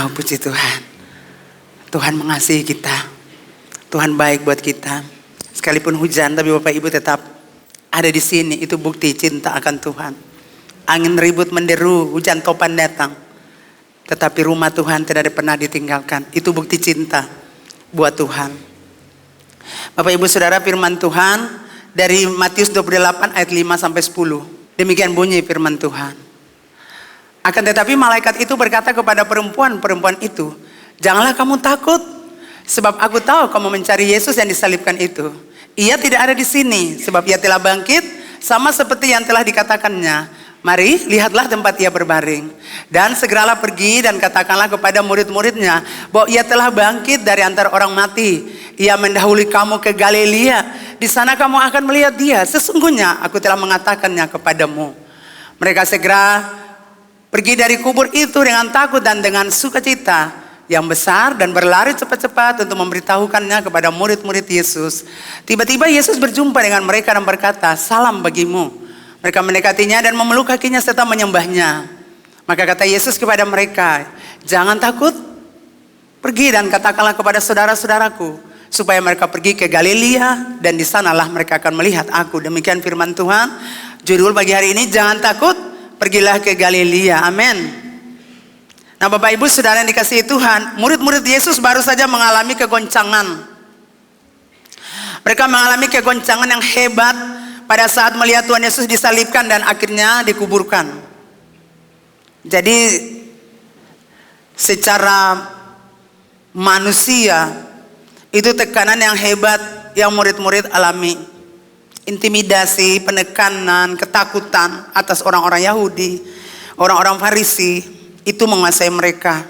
Wow, puji Tuhan. Tuhan mengasihi kita. Tuhan baik buat kita. Sekalipun hujan, tapi Bapak Ibu tetap ada di sini. Itu bukti cinta akan Tuhan. Angin ribut menderu, hujan topan datang, tetapi rumah Tuhan tidak pernah ditinggalkan. Itu bukti cinta buat Tuhan. Bapak Ibu Saudara, firman Tuhan dari Matius 28 ayat 5 sampai 10. Demikian bunyi firman Tuhan. Akan tetapi malaikat itu berkata kepada perempuan itu, janganlah kamu takut, sebab aku tahu kamu mencari Yesus yang disalibkan itu. Ia tidak ada di sini, sebab ia telah bangkit, sama seperti yang telah dikatakannya. Mari, lihatlah tempat ia berbaring. Dan segeralah pergi dan katakanlah kepada murid-muridnya bahwa ia telah bangkit dari antara orang mati. Ia mendahului kamu ke Galilea. Di sana kamu akan melihat dia. Sesungguhnya aku telah mengatakannya kepadamu. Mereka segera pergi dari kubur itu dengan takut dan dengan sukacita yang besar dan berlari cepat-cepat untuk memberitahukannya kepada murid-murid Yesus. Tiba-tiba Yesus berjumpa dengan mereka dan berkata, salam bagimu. Mereka mendekatinya dan memeluk kakinya serta menyembahnya. Maka kata Yesus kepada mereka, jangan takut, pergi dan katakanlah kepada saudara-saudaraku supaya mereka pergi ke Galilea dan di sanalah mereka akan melihat aku. Demikian firman Tuhan. Judul pagi hari ini, jangan takut, pergilah ke Galilea. Amin. Nah, Bapak Ibu Saudara yang dikasihi Tuhan, murid-murid Yesus baru saja mengalami kegoncangan. Mereka mengalami kegoncangan yang hebat pada saat melihat Tuhan Yesus disalibkan dan akhirnya dikuburkan. Jadi secara manusia itu tekanan yang hebat yang murid-murid alami. Intimidasi, penekanan, ketakutan atas orang-orang Yahudi, orang-orang Farisi itu menguasai mereka.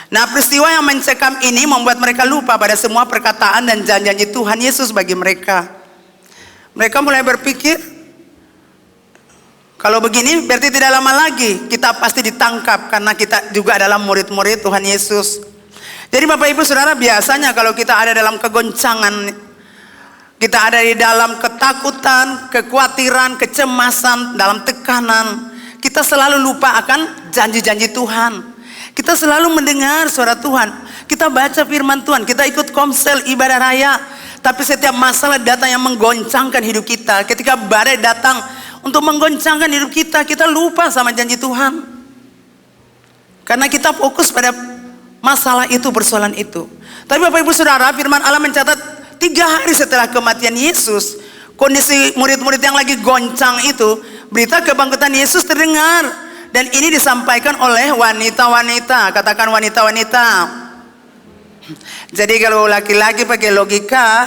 Nah, peristiwa yang mencekam ini membuat mereka lupa pada semua perkataan dan janji-janji Tuhan Yesus bagi mereka. Mereka mulai berpikir, kalau begini berarti tidak lama lagi kita pasti ditangkap karena kita juga adalah murid-murid Tuhan Yesus. Jadi Bapak Ibu Saudara, biasanya kalau kita ada dalam kegoncangan, kita ada di dalam ketakutan, kekhawatiran, kecemasan, dalam tekanan, kita selalu lupa akan janji-janji Tuhan. Kita selalu mendengar suara Tuhan, kita baca firman Tuhan, kita ikut komsel ibadah raya. Tapi setiap masalah datang yang menggoncangkan hidup kita, ketika badai datang untuk menggoncangkan hidup kita, kita lupa sama janji Tuhan. Karena kita fokus pada masalah itu, persoalan itu. Tapi Bapak Ibu Saudara, firman Allah mencatat 3 hari setelah kematian Yesus, kondisi murid-murid yang lagi goncang itu, berita kebangkitan Yesus terdengar. Dan ini disampaikan oleh wanita-wanita. Katakan wanita-wanita. Jadi kalau laki-laki pakai logika,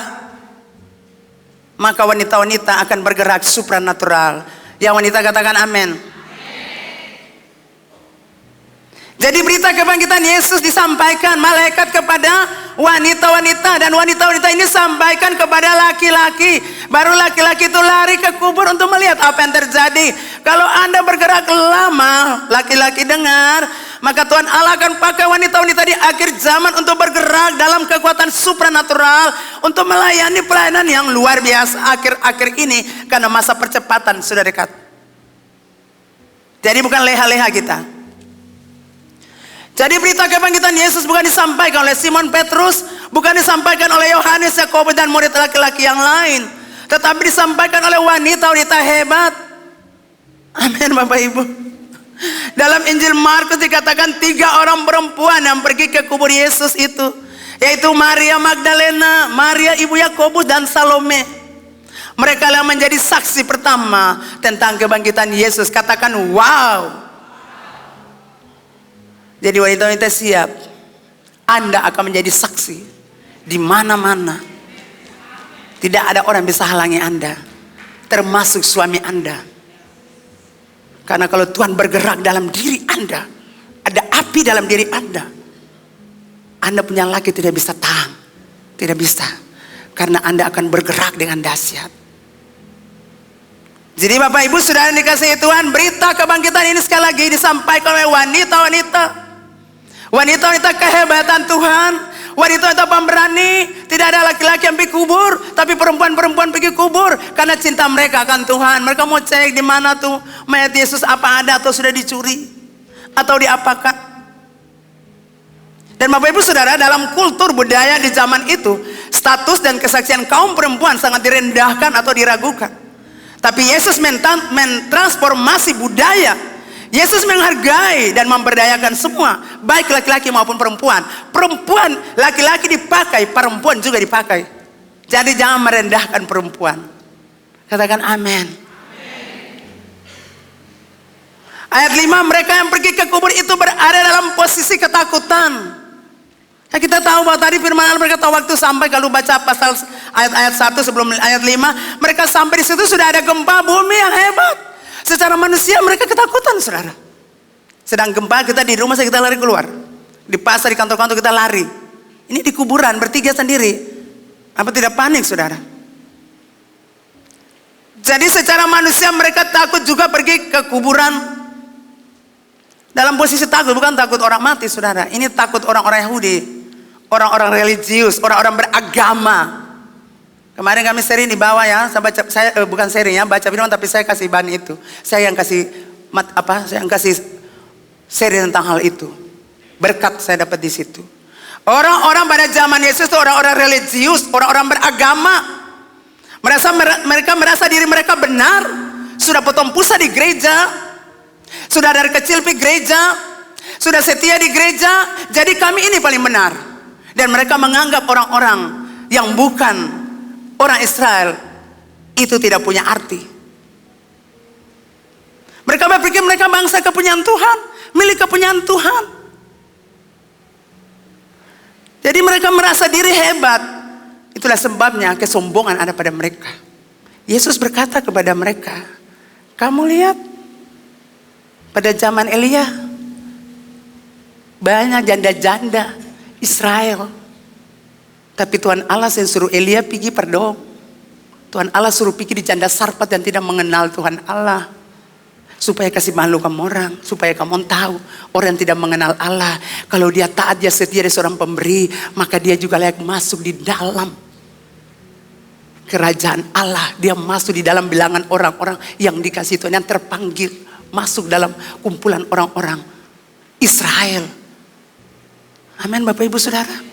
maka wanita-wanita akan bergerak supranatural. Yang wanita katakan amin. Jadi berita kebangkitan Yesus disampaikan malaikat kepada wanita-wanita, dan wanita-wanita ini sampaikan kepada laki-laki. Baru laki-laki itu lari ke kubur untuk melihat apa yang terjadi. Kalau Anda bergerak lama, laki-laki dengar, maka Tuhan Allah akan pakai wanita-wanita di akhir zaman untuk bergerak dalam kekuatan supranatural, untuk melayani pelayanan yang luar biasa akhir-akhir ini, karena masa percepatan sudah dekat. Jadi bukan leha-leha kita. Jadi berita kebangkitan Yesus bukan disampaikan oleh Simon Petrus, bukan disampaikan oleh Yohanes, Yakobus dan murid laki-laki yang lain, tetapi disampaikan oleh wanita-wanita hebat. Amin Bapak Ibu. Dalam Injil Markus dikatakan 3 orang perempuan yang pergi ke kubur Yesus itu, yaitu Maria Magdalena, Maria ibu Yakobus dan Salome. Mereka yang menjadi saksi pertama tentang kebangkitan Yesus. Katakan wow. Jadi wanita-wanita siap, Anda akan menjadi saksi di mana-mana. Tidak ada orang bisa halangi Anda, termasuk suami Anda. Karena kalau Tuhan bergerak dalam diri Anda, ada api dalam diri Anda, Anda punya laki tidak bisa tahan. Tidak bisa. Karena Anda akan bergerak dengan dahsyat. Jadi Bapak Ibu Saudara yang dikasihi Tuhan, berita kebangkitan ini sekali lagi disampaikan oleh wanita-wanita. Wanita-wanita kehebatan Tuhan, wanita-wanita pemberani. Tidak ada laki-laki yang pergi kubur, tapi perempuan-perempuan pergi kubur karena cinta mereka akan Tuhan. Mereka mau cek di mana tuh mayat Yesus, apa ada atau sudah dicuri atau diapakan. Dan Bapak Ibu Saudara, dalam kultur budaya di zaman itu, status dan kesaksian kaum perempuan sangat direndahkan atau diragukan. Tapi Yesus mentransformasi budaya. Yesus menghargai dan memberdayakan semua, baik laki-laki maupun perempuan. Perempuan, laki-laki dipakai, perempuan juga dipakai. Jadi jangan merendahkan perempuan. Katakan amin. Ayat 5, mereka yang pergi ke kubur itu berada dalam posisi ketakutan. Ya, kita tahu bahwa tadi firman Allah berkata waktu sampai, kalau baca pasal ayat 1 sebelum ayat 5, mereka sampai di situ sudah ada gempa bumi yang hebat. Secara manusia mereka ketakutan, saudara. Sedang gempa, kita di rumah kita lari keluar. Di pasar, di kantor-kantor kita lari. Ini di kuburan bertiga sendiri. Apa tidak panik, saudara? Jadi secara manusia mereka takut juga pergi ke kuburan. Dalam posisi takut, bukan takut orang mati, saudara. Ini takut orang-orang Yahudi, orang-orang religius, orang-orang beragama. Kemarin kami sering di bawah ya, saya bukan sering ya, baca firman, tapi saya kasih bahan itu. Saya yang kasih saya yang kasih seri tentang hal itu. Berkat saya dapat di situ. Orang-orang pada zaman Yesus itu orang-orang religius, orang-orang beragama. Mereka merasa diri mereka benar, sudah potong pusat di gereja, sudah dari kecil pergi gereja, sudah setia di gereja, jadi kami ini paling benar. Dan mereka menganggap orang-orang yang bukan orang Israel itu tidak punya arti. Mereka berpikir mereka bangsa kepunyaan Tuhan, milik kepunyaan Tuhan. Jadi mereka merasa diri hebat. Itulah sebabnya kesombongan ada pada mereka. Yesus berkata kepada mereka, kamu lihat pada zaman Elia banyak janda-janda Israel. Tapi Tuhan Allah yang suruh Elia pergi berdoa. Tuhan Allah suruh pergi di janda Sarfat dan tidak mengenal Tuhan Allah. Supaya kasih malu kamu orang. Supaya kamu tahu orang yang tidak mengenal Allah, kalau dia taat, dia setia, dia seorang pemberi, maka dia juga layak masuk di dalam kerajaan Allah. Dia masuk di dalam bilangan orang-orang yang dikasih Tuhan, yang terpanggil masuk dalam kumpulan orang-orang Israel. Amin, Bapak Ibu Saudara.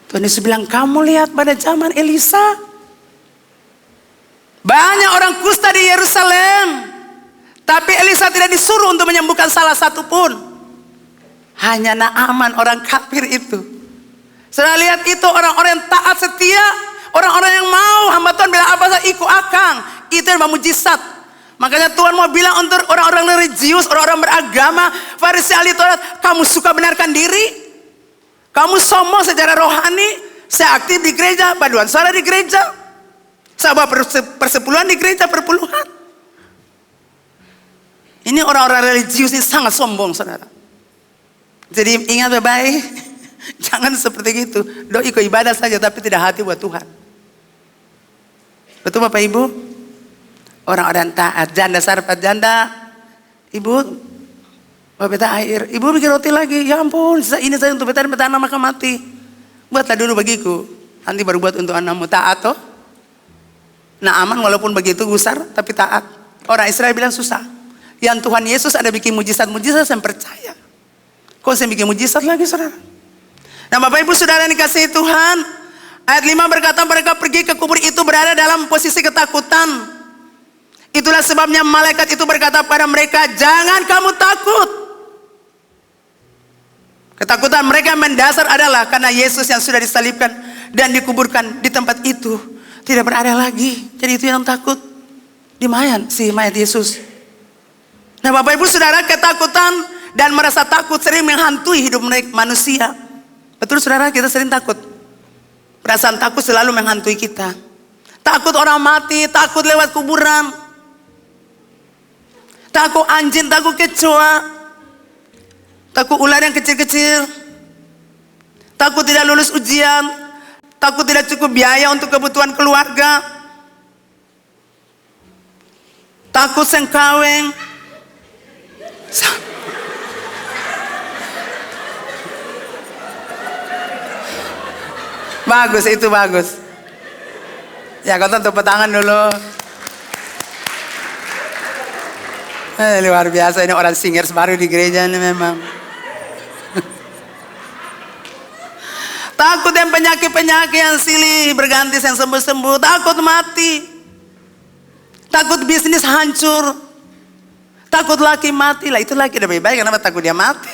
Tuhan Yesus bilang, kamu lihat pada zaman Elisa, banyak orang kusta di Yerusalem, tapi Elisa tidak disuruh untuk menyembuhkan salah satu pun. Hanya Naaman, orang kafir itu. Saudara lihat, itu orang-orang yang taat setia, orang-orang yang mau hamba Tuhan bilang apa saja ikut akang, itu yang mujizat. Makanya Tuhan mau bilang untuk orang-orang religius, orang-orang beragama, Farisi, ahli Taurat, kamu suka benarkan diri? Kamu sombong secara rohani? Saya aktif di gereja, paduan suara di gereja, sahabat persepuluhan di gereja, perpuluhan. Ini orang-orang religius ini sangat sombong, saudara. Jadi ingat baik-baik, jangan seperti itu. Doa ikut ibadah saja tapi tidak hati buat Tuhan. Betul Bapak Ibu? Orang-orang taat, janda Sarfat, janda, ibu bawa peta air, ibu bikin roti lagi, ya ampun, ini saya untuk peta anak maka mati. Buatlah dulu bagiku, nanti baru buat untuk anakmu. Taat toh? Naaman walaupun begitu gusar, tapi taat. Orang Israel bilang susah. Yang Tuhan Yesus ada bikin mujizat-mujizat, saya percaya. Kok saya bikin mujizat lagi, saudara? Nah Bapak Ibu Saudara yang dikasihi Tuhan, ayat 5 berkata mereka pergi ke kubur itu berada dalam posisi ketakutan. Itulah sebabnya malaikat itu berkata pada mereka, jangan kamu takut. Ketakutan mereka mendasar adalah karena Yesus yang sudah disalibkan dan dikuburkan di tempat itu tidak berada lagi. Jadi itu yang takut di mayat, si mayat Yesus. Nah Bapak Ibu Saudara, ketakutan dan merasa takut sering menghantui hidup manusia. Betul saudara, kita sering takut. Perasaan takut selalu menghantui kita. Takut orang mati, takut lewat kuburan, takut anjing, takut kecoa, takut ular yang kecil-kecil, takut tidak lulus ujian, takut tidak cukup biaya untuk kebutuhan keluarga, takut sengkaweng. Bagus, itu bagus. Ya, kau tepuk tangan dulu. Luar biasa, ini orang singers baru di gereja ini memang. Takut yang penyakit-penyakit yang silih berganti yang sembuh-sembuh. Takut mati. Takut bisnis hancur. Takut laki mati. Lah itu laki lebih baik, kenapa takut dia mati?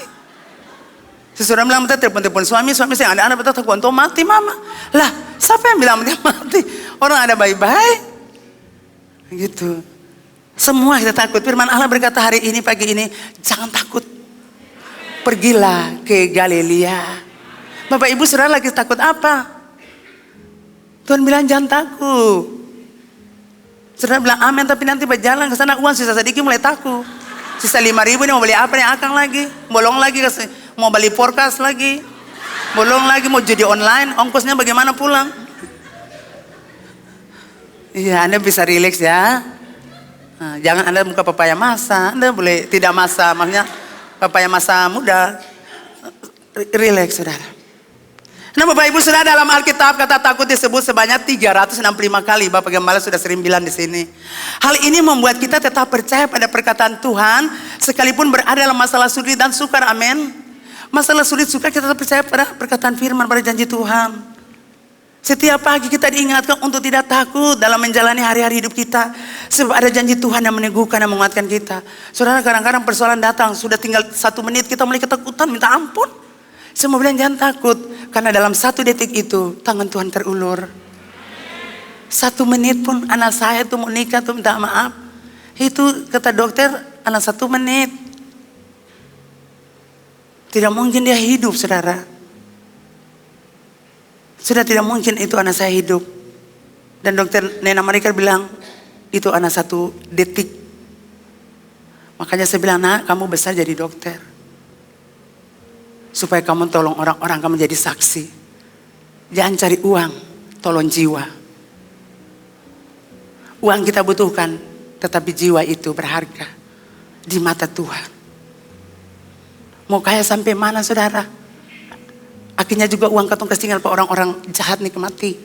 Seseorang bilang, telepon suami saya ada anak, takut untuk mati mama. Lah siapa yang bilang dia mati? Orang ada baik-baik. Gitu. Semua kita takut. Firman Allah berkata hari ini, pagi ini, jangan takut. Pergilah ke Galilea. Bapak ibu saudara lagi takut apa? Tuhan bilang jangan takut. Saudara bilang amin, tapi nanti berjalan ke sana uang sisa sedikit mulai takut. Sisa 5.000 ini mau beli apa nih akang lagi? Bolong lagi, mau beli forecast lagi. Bolong lagi, mau judi online, ongkosnya bagaimana pulang? Iya, Anda bisa relax ya. Nah, jangan Anda muka papaya masa, Anda boleh tidak masa, maksudnya papaya masa muda. Relax saudara. Nah Bapak Ibu saudara, dalam Alkitab kata takut disebut sebanyak 365 kali. Bapak Gembala sudah sering bilang di sini. Hal ini membuat kita tetap percaya pada perkataan Tuhan sekalipun berada dalam masalah sulit dan sukar. Amin. Masalah sulit sukar kita tetap percaya pada perkataan firman, pada janji Tuhan. Setiap pagi kita diingatkan untuk tidak takut dalam menjalani hari-hari hidup kita. Sebab ada janji Tuhan yang meneguhkan dan menguatkan kita. Saudara, kadang-kadang persoalan datang, sudah tinggal 1 menit kita mulai ketakutan, minta ampun. Semua bilang jangan takut, karena dalam 1 detik itu tangan Tuhan terulur. 1 menit pun anak saya tuh mau nikah tuh minta maaf. Itu kata dokter anak 1 menit. Tidak mungkin dia hidup saudara. Sudah tidak mungkin itu anak saya hidup. Dan dokter Nena mereka bilang itu anak 1 detik. Makanya saya bilang, nak kamu besar jadi dokter. Supaya kamu tolong orang-orang, kamu jadi saksi. Jangan cari uang, tolong jiwa. Uang kita butuhkan, tetapi jiwa itu berharga di mata Tuhan. Mau kaya sampai mana saudara? Akhirnya juga uang katong kasih tinggal orang-orang jahat nikmati.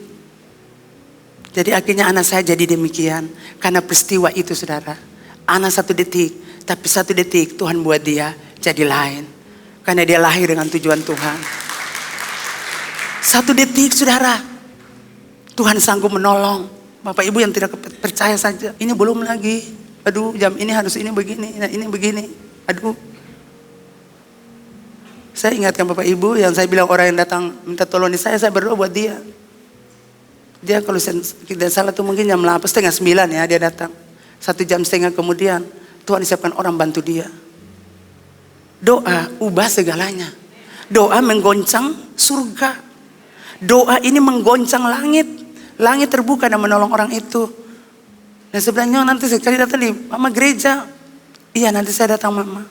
Jadi akhirnya anak saya jadi demikian. Karena peristiwa itu saudara. Anak 1 detik, tapi 1 detik Tuhan buat dia jadi lain. Karena dia lahir dengan tujuan Tuhan. 1 detik saudara. Tuhan sanggup menolong. Bapak ibu yang tidak percaya saja. Ini belum lagi. Aduh jam ini harus ini begini. Nah ini begini. Aduh. Saya ingatkan bapak ibu yang saya bilang orang yang datang minta tolong di saya berdoa buat dia. Dia kalau tidak salah tuh mungkin jam 8:30 ya dia datang. 1,5 jam kemudian Tuhan siapkan orang bantu dia. Doa ubah segalanya. Doa menggoncang surga. Doa ini menggoncang langit. Langit terbuka dan menolong orang itu. Dan sebenarnya nanti sekali datang di mama gereja. Iya nanti saya datang mama.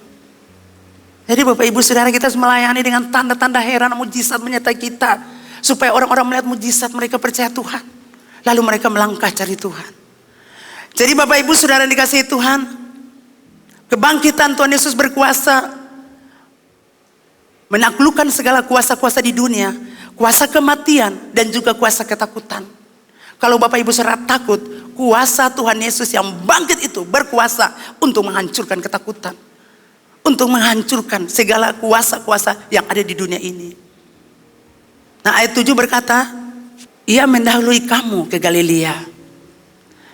Jadi bapak ibu saudara kita harus melayani dengan tanda-tanda heran mujizat menyertai kita. Supaya orang-orang melihat mujizat mereka percaya Tuhan. Lalu mereka melangkah cari Tuhan. Jadi bapak ibu saudara dikasihi Tuhan. Kebangkitan Tuhan Yesus berkuasa. Menaklukkan segala kuasa-kuasa di dunia. Kuasa kematian dan juga kuasa ketakutan. Kalau bapak ibu saudara takut, kuasa Tuhan Yesus yang bangkit itu berkuasa untuk menghancurkan ketakutan. Untuk menghancurkan segala kuasa-kuasa yang ada di dunia ini. Nah ayat 7 berkata, ia mendahului kamu ke Galilea.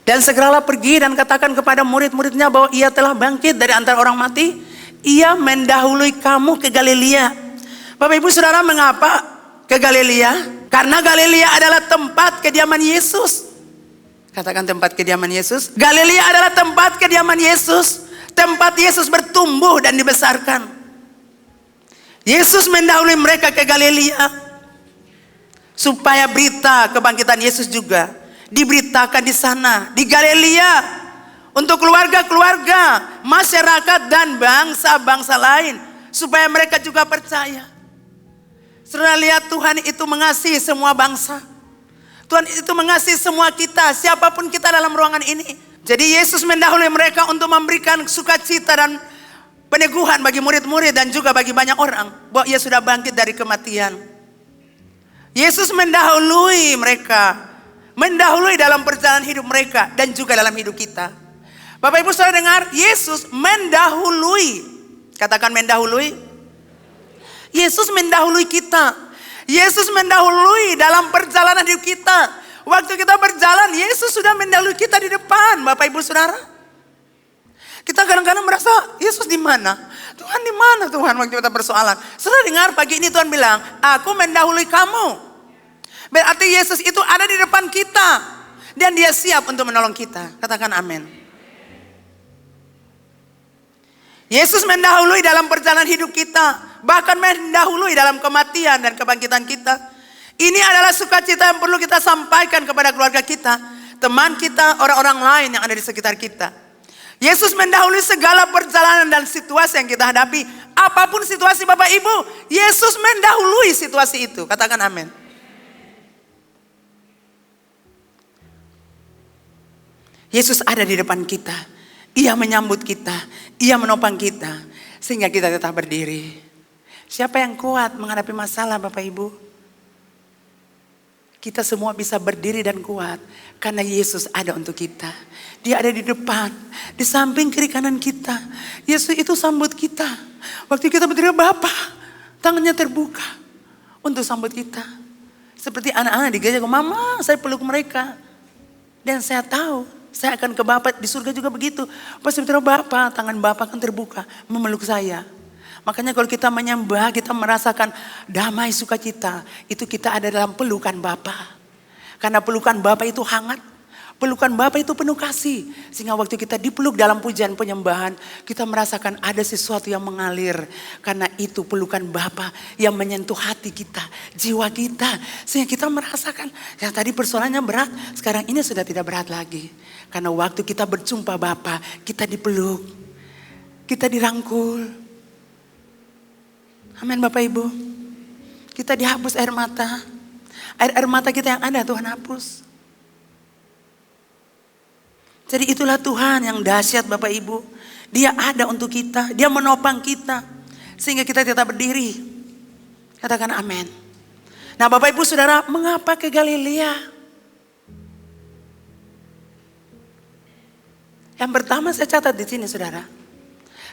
Dan segeralah pergi dan katakan kepada murid-muridnya bahwa ia telah bangkit dari antara orang mati. Ia mendahului kamu ke Galilea. Bapak ibu saudara mengapa ke Galilea? Karena Galilea adalah tempat kediaman Yesus. Katakan tempat kediaman Yesus. Galilea adalah tempat kediaman Yesus. Tempat Yesus bertumbuh dan dibesarkan. Yesus mendahului mereka ke Galilea. Supaya berita kebangkitan Yesus juga diberitakan di sana. Di Galilea. Untuk keluarga-keluarga, masyarakat dan bangsa-bangsa lain. Supaya mereka juga percaya. Saudara lihat Tuhan itu mengasihi semua bangsa. Tuhan itu mengasihi semua kita. Siapapun kita dalam ruangan ini. Jadi Yesus mendahului mereka untuk memberikan sukacita dan peneguhan bagi murid-murid. Dan juga bagi banyak orang. Bahwa ia sudah bangkit dari kematian. Yesus mendahului mereka. Mendahului dalam perjalanan hidup mereka. Dan juga dalam hidup kita. Bapak ibu saudara dengar. Yesus mendahului. Katakan mendahului. Yesus mendahului kita. Yesus mendahului dalam perjalanan hidup kita. Waktu kita berjalan, Yesus sudah mendahului kita di depan, Bapak Ibu Saudara. Kita kadang-kadang merasa, Yesus di mana? Tuhan di mana Tuhan waktu kita persoalan? Saudara dengar pagi ini Tuhan bilang, aku mendahului kamu. Berarti Yesus itu ada di depan kita. Dan dia siap untuk menolong kita. Katakan amin. Yesus mendahului dalam perjalanan hidup kita. Bahkan mendahului dalam kematian dan kebangkitan kita. Ini adalah sukacita yang perlu kita sampaikan kepada keluarga kita, teman kita, orang-orang lain yang ada di sekitar kita. Yesus mendahului segala perjalanan dan situasi yang kita hadapi. Apapun situasi Bapak Ibu, Yesus mendahului situasi itu. Katakan amin. Yesus ada di depan kita. Ia menyambut kita. Ia menopang kita. Sehingga kita tetap berdiri. Siapa yang kuat menghadapi masalah Bapak Ibu? Kita semua bisa berdiri dan kuat. Karena Yesus ada untuk kita. Dia ada di depan. Di samping kiri kanan kita. Yesus itu sambut kita. Waktu kita berdiri, Bapa, tangannya terbuka. Untuk sambut kita. Seperti anak-anak di gereja. Mama, saya peluk mereka. Dan saya tahu. Saya akan ke Bapa. Di surga juga begitu. Pas bertemu Bapa, tangan Bapa akan terbuka. Memeluk saya. Makanya kalau kita menyembah, kita merasakan damai sukacita. Itu kita ada dalam pelukan Bapa. Karena pelukan Bapa itu hangat. Pelukan Bapa itu penuh kasih. Sehingga waktu kita dipeluk dalam pujian penyembahan, kita merasakan ada sesuatu yang mengalir. Karena itu pelukan Bapa yang menyentuh hati kita, jiwa kita. Sehingga kita merasakan yang tadi persoalannya berat, sekarang ini sudah tidak berat lagi. Karena waktu kita berjumpa Bapa, kita dipeluk, kita dirangkul. Amin Bapak Ibu. Kita dihapus air mata. Air mata kita yang ada Tuhan hapus. Jadi itulah Tuhan yang dahsyat Bapak Ibu. Dia ada untuk kita. Dia menopang kita. Sehingga kita tetap berdiri. Katakan amin. Nah Bapak Ibu Saudara, mengapa ke Galilea? Yang pertama saya catat di sini Saudara.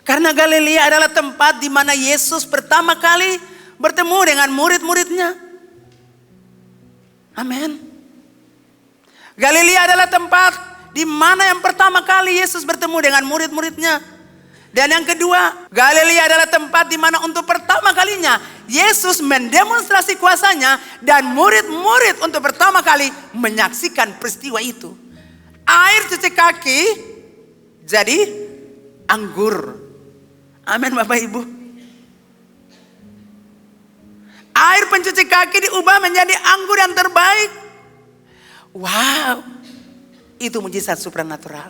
Karena Galilea adalah tempat di mana Yesus pertama kali bertemu dengan murid-muridnya. Amin. Galilea adalah tempat di mana yang pertama kali Yesus bertemu dengan murid-muridnya. Dan yang kedua, Galilea adalah tempat di mana untuk pertama kalinya Yesus mendemonstrasi kuasanya dan murid-murid untuk pertama kali menyaksikan peristiwa itu. Air cuci kaki jadi anggur. Amin Bapak Ibu. Air pencuci kaki diubah menjadi anggur yang terbaik. Wow. Itu mujizat supranatural.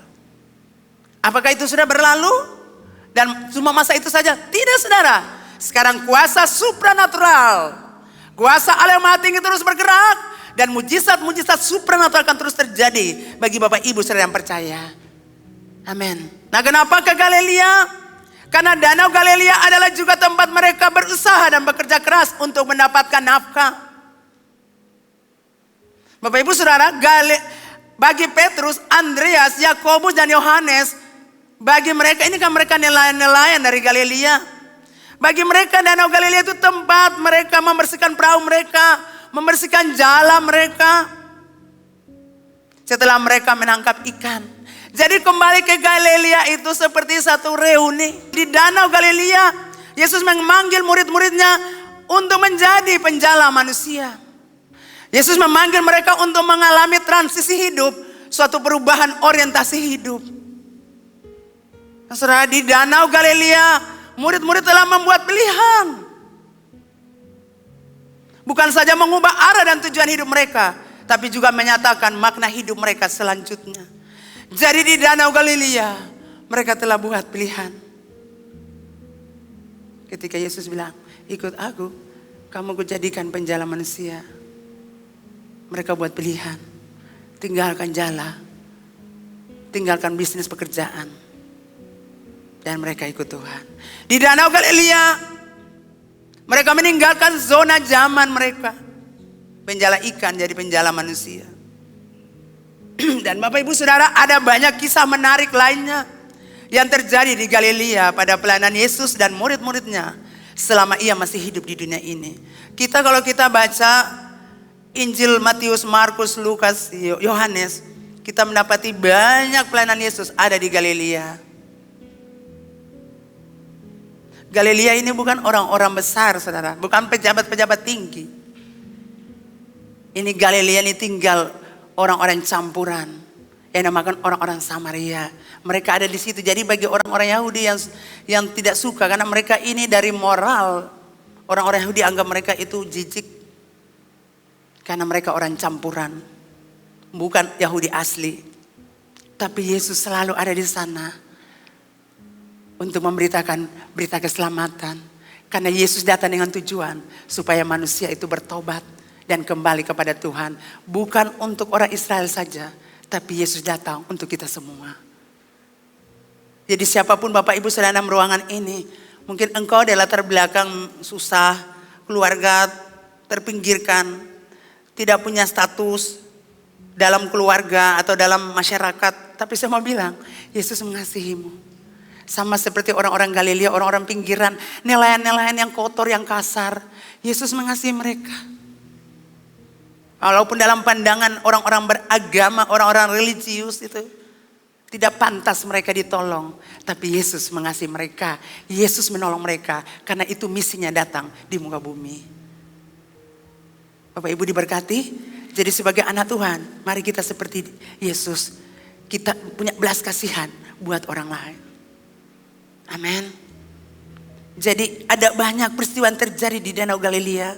Apakah itu sudah berlalu? Dan cuma masa itu saja? Tidak Saudara. Sekarang kuasa supranatural. Kuasa Allah yang Maha Tinggi terus bergerak. Dan mujizat-mujizat supranatural akan terus terjadi. Bagi Bapak Ibu Saudara yang percaya. Amin. Nah kenapa ke Galilea? Karena Danau Galilea adalah juga tempat mereka berusaha dan bekerja keras untuk mendapatkan nafkah. Bapak Ibu Saudara, bagi Petrus, Andreas, Yakobus dan Yohanes, bagi mereka ini kan mereka nelayan-nelayan dari Galilea. Bagi mereka Danau Galilea itu tempat mereka membersihkan perahu mereka, membersihkan jala mereka. Setelah mereka menangkap ikan. Jadi kembali ke Galilea itu seperti satu reuni. Di Danau Galilea, Yesus memanggil murid-muridnya untuk menjadi penjala manusia. Yesus memanggil mereka untuk mengalami transisi hidup, suatu perubahan orientasi hidup. Saudara, di Danau Galilea, murid-murid telah membuat pilihan. Bukan saja mengubah arah dan tujuan hidup mereka, tapi juga menyatakan makna hidup mereka selanjutnya. Jadi di Danau Galilea mereka telah buat pilihan. Ketika Yesus bilang, ikut aku, kamu kujadikan penjala manusia. Mereka buat pilihan. Tinggalkan jala. Tinggalkan bisnis pekerjaan. Dan mereka ikut Tuhan. Di Danau Galilea mereka meninggalkan zona zaman mereka. Penjala ikan jadi penjala manusia. Dan Bapak Ibu Saudara, ada banyak kisah menarik lainnya yang terjadi di Galilea pada pelayanan Yesus dan murid-muridnya selama ia masih hidup di dunia ini. Kita kalau kita baca Injil Matius, Markus, Lukas, Yohanes, kita mendapati banyak pelayanan Yesus ada di Galilea. Galilea ini bukan orang-orang besar, saudara. Bukan pejabat-pejabat tinggi. Ini Galilea ini tinggal orang-orang campuran. Yang namakan orang-orang Samaria. Mereka ada di situ. Jadi bagi orang-orang Yahudi yang tidak suka. Karena mereka ini dari moral. Orang-orang Yahudi anggap mereka itu jijik. Karena mereka orang campuran. Bukan Yahudi asli. Tapi Yesus selalu ada di sana. Untuk memberitakan berita keselamatan. Karena Yesus datang dengan tujuan supaya manusia itu bertobat dan kembali kepada Tuhan. Bukan untuk orang Israel saja, tapi Yesus datang untuk kita semua. Jadi siapapun Bapak Ibu saudara dalam ruangan ini, mungkin engkau dari latar belakang susah, keluarga terpinggirkan, tidak punya status dalam keluarga atau dalam masyarakat. Tapi saya mau bilang, Yesus mengasihimu. Sama seperti orang-orang Galilea, orang-orang pinggiran, nelayan-nelayan yang kotor, yang kasar. Yesus mengasihi mereka. Walaupun dalam pandangan orang-orang beragama, orang-orang religius itu tidak pantas mereka ditolong. Tapi Yesus mengasihi mereka. Yesus menolong mereka. Karena itu misinya datang di muka bumi. Bapak Ibu diberkati. Jadi sebagai anak Tuhan, mari kita seperti Yesus. Kita punya belas kasihan buat orang lain. Amin. Jadi ada banyak peristiwa yang terjadi di Danau Galilea.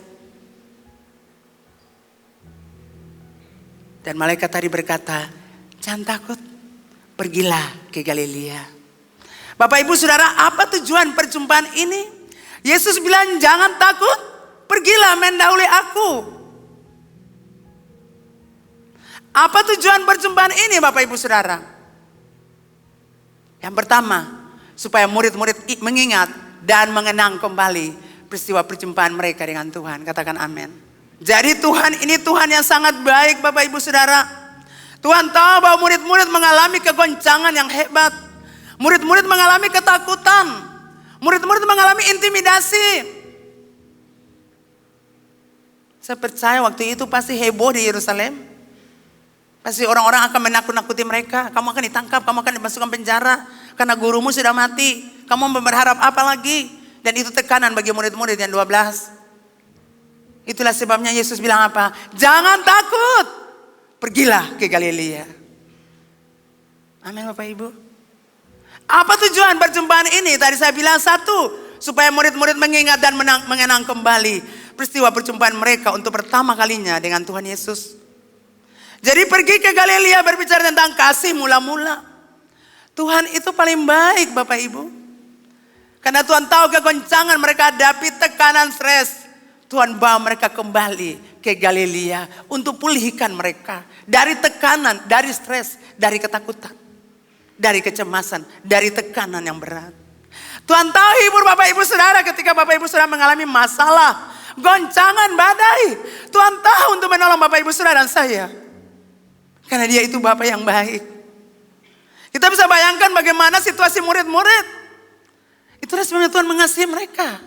Dan malaikat tadi berkata, jangan takut, pergilah ke Galilea. Bapak Ibu Saudara, apa tujuan perjumpaan ini? Yesus bilang jangan takut, pergilah mendahului aku. Apa tujuan perjumpaan ini Bapak Ibu Saudara? Yang pertama, supaya murid-murid mengingat dan mengenang kembali peristiwa perjumpaan mereka dengan Tuhan. Katakan amin. Jadi Tuhan ini Tuhan yang sangat baik Bapak Ibu Saudara. Tuhan tahu bahwa murid-murid mengalami kegoncangan yang hebat. Murid-murid mengalami ketakutan. Murid-murid mengalami intimidasi. Saya percaya waktu itu pasti heboh di Yerusalem. Pasti orang-orang akan menakut-nakuti mereka. Kamu akan ditangkap, kamu akan dimasukkan penjara. Karena gurumu sudah mati. Kamu berharap apa lagi? Dan itu tekanan bagi murid-murid yang 12. Itulah sebabnya Yesus bilang apa? Jangan takut. Pergilah ke Galilea. Amin Bapak Ibu. Apa tujuan perjumpaan ini? Tadi saya bilang satu. Supaya murid-murid mengingat dan mengenang kembali peristiwa perjumpaan mereka untuk pertama kalinya dengan Tuhan Yesus. Jadi pergi ke Galilea berbicara tentang kasih mula-mula. Tuhan itu paling baik Bapak Ibu. Karena Tuhan tahu kegoncangan mereka hadapi, tekanan, stres. Tuhan bawa mereka kembali ke Galilea untuk pulihkan mereka. Dari tekanan, dari stres, dari ketakutan. Dari kecemasan, dari tekanan yang berat. Tuhan tahu hibur Bapak Ibu Saudara ketika Bapak Ibu Saudara mengalami masalah. Goncangan, badai. Tuhan tahu untuk menolong Bapak Ibu Saudara dan saya. Karena Dia itu Bapak yang baik. Kita bisa bayangkan bagaimana situasi murid-murid. Itulah sebabnya Tuhan mengasihi mereka.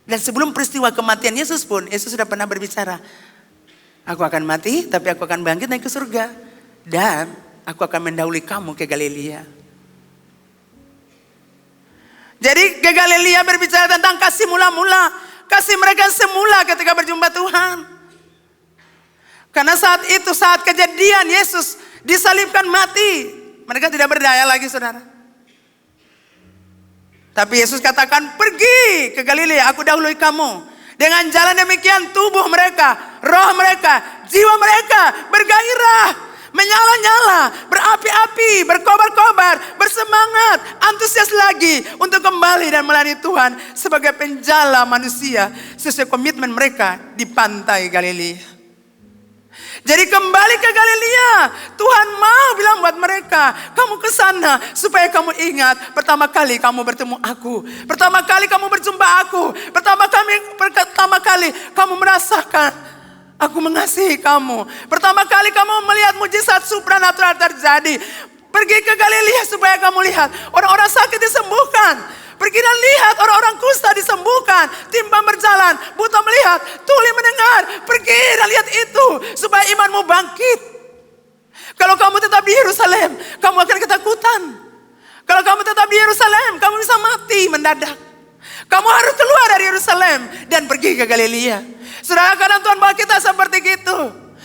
Dan sebelum peristiwa kematian Yesus pun, Yesus sudah pernah berbicara. Aku akan mati, tapi aku akan bangkit naik ke surga. Dan aku akan mendahului kamu ke Galilea. Jadi ke Galilea berbicara tentang kasih mula-mula. Kasih mereka semula ketika berjumpa Tuhan. Karena saat itu, saat kejadian Yesus disalibkan mati. Mereka tidak berdaya lagi saudara. Tapi Yesus katakan pergi ke Galilea, aku dahului kamu. Dengan jalan demikian tubuh mereka, roh mereka, jiwa mereka bergairah, menyala-nyala, berapi-api, berkobar-kobar, bersemangat, antusias lagi untuk kembali dan melayani Tuhan sebagai penjala manusia sesuai komitmen mereka di pantai Galilea. Jadi kembali ke Galilea. Tuhan mau bilang buat mereka, kamu ke sana supaya kamu ingat pertama kali kamu bertemu aku. Pertama kali kamu berjumpa aku. Pertama kali kamu merasakan aku mengasihi kamu. Pertama kali kamu melihat mujizat supranatural terjadi. Pergi ke Galilea supaya kamu lihat orang-orang sakit disembuhkan. Pergi dan lihat orang-orang kusta disembuhkan, timpang berjalan, buta melihat, tuli mendengar. Pergi dan lihat itu supaya imanmu bangkit. Kalau kamu tetap di Yerusalem, kamu akan ketakutan. Kalau kamu tetap di Yerusalem, kamu bisa mati mendadak. Kamu harus keluar dari Yerusalem dan pergi ke Galilea. Saudara, kadang Tuhan bawa kita seperti itu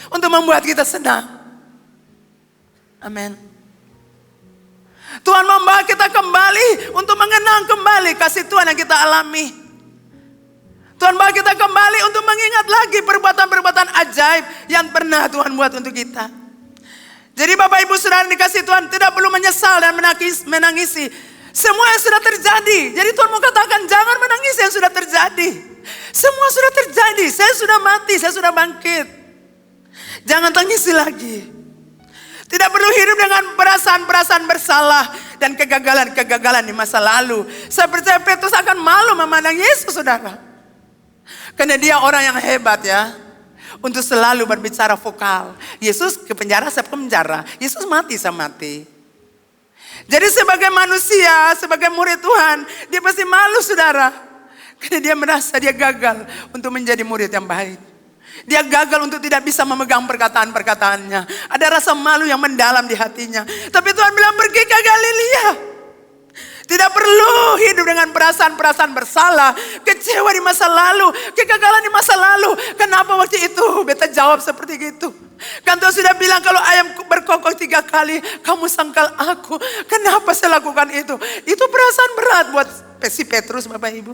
untuk membuat kita senang. Amin. Tuhan membawa kita kembali untuk mengenang kembali kasih Tuhan yang kita alami. Tuhan bawa kita kembali untuk mengingat lagi perbuatan-perbuatan ajaib yang pernah Tuhan buat untuk kita. Jadi Bapak Ibu Saudara dikasih Tuhan tidak perlu menyesal dan menangisi semua yang sudah terjadi. Jadi Tuhan mau katakan jangan menangisi yang sudah terjadi. Semua sudah terjadi, saya sudah mati, saya sudah bangkit. Jangan tangisi lagi. Tidak perlu hidup dengan perasaan-perasaan bersalah dan kegagalan-kegagalan di masa lalu. Saya percaya Petrus akan malu memandang Yesus, saudara. Karena dia orang yang hebat ya. Untuk selalu berbicara vokal. Yesus ke penjara, saya ke penjara. Yesus mati, saya mati. Jadi sebagai manusia, sebagai murid Tuhan, dia pasti malu, saudara. Karena dia merasa dia gagal untuk menjadi murid yang baik. Dia gagal untuk tidak bisa memegang perkataan-perkataannya. Ada rasa malu yang mendalam di hatinya. Tapi Tuhan bilang pergi ke Galilea. Tidak perlu hidup dengan perasaan-perasaan bersalah, kecewa di masa lalu, kegagalan di masa lalu. Kenapa waktu itu beta jawab seperti itu? Kan Tuhan sudah bilang kalau ayam berkokok 3 kali, kamu sangkal aku. Kenapa saya lakukan itu? Itu perasaan berat buat si Petrus, Bapak Ibu.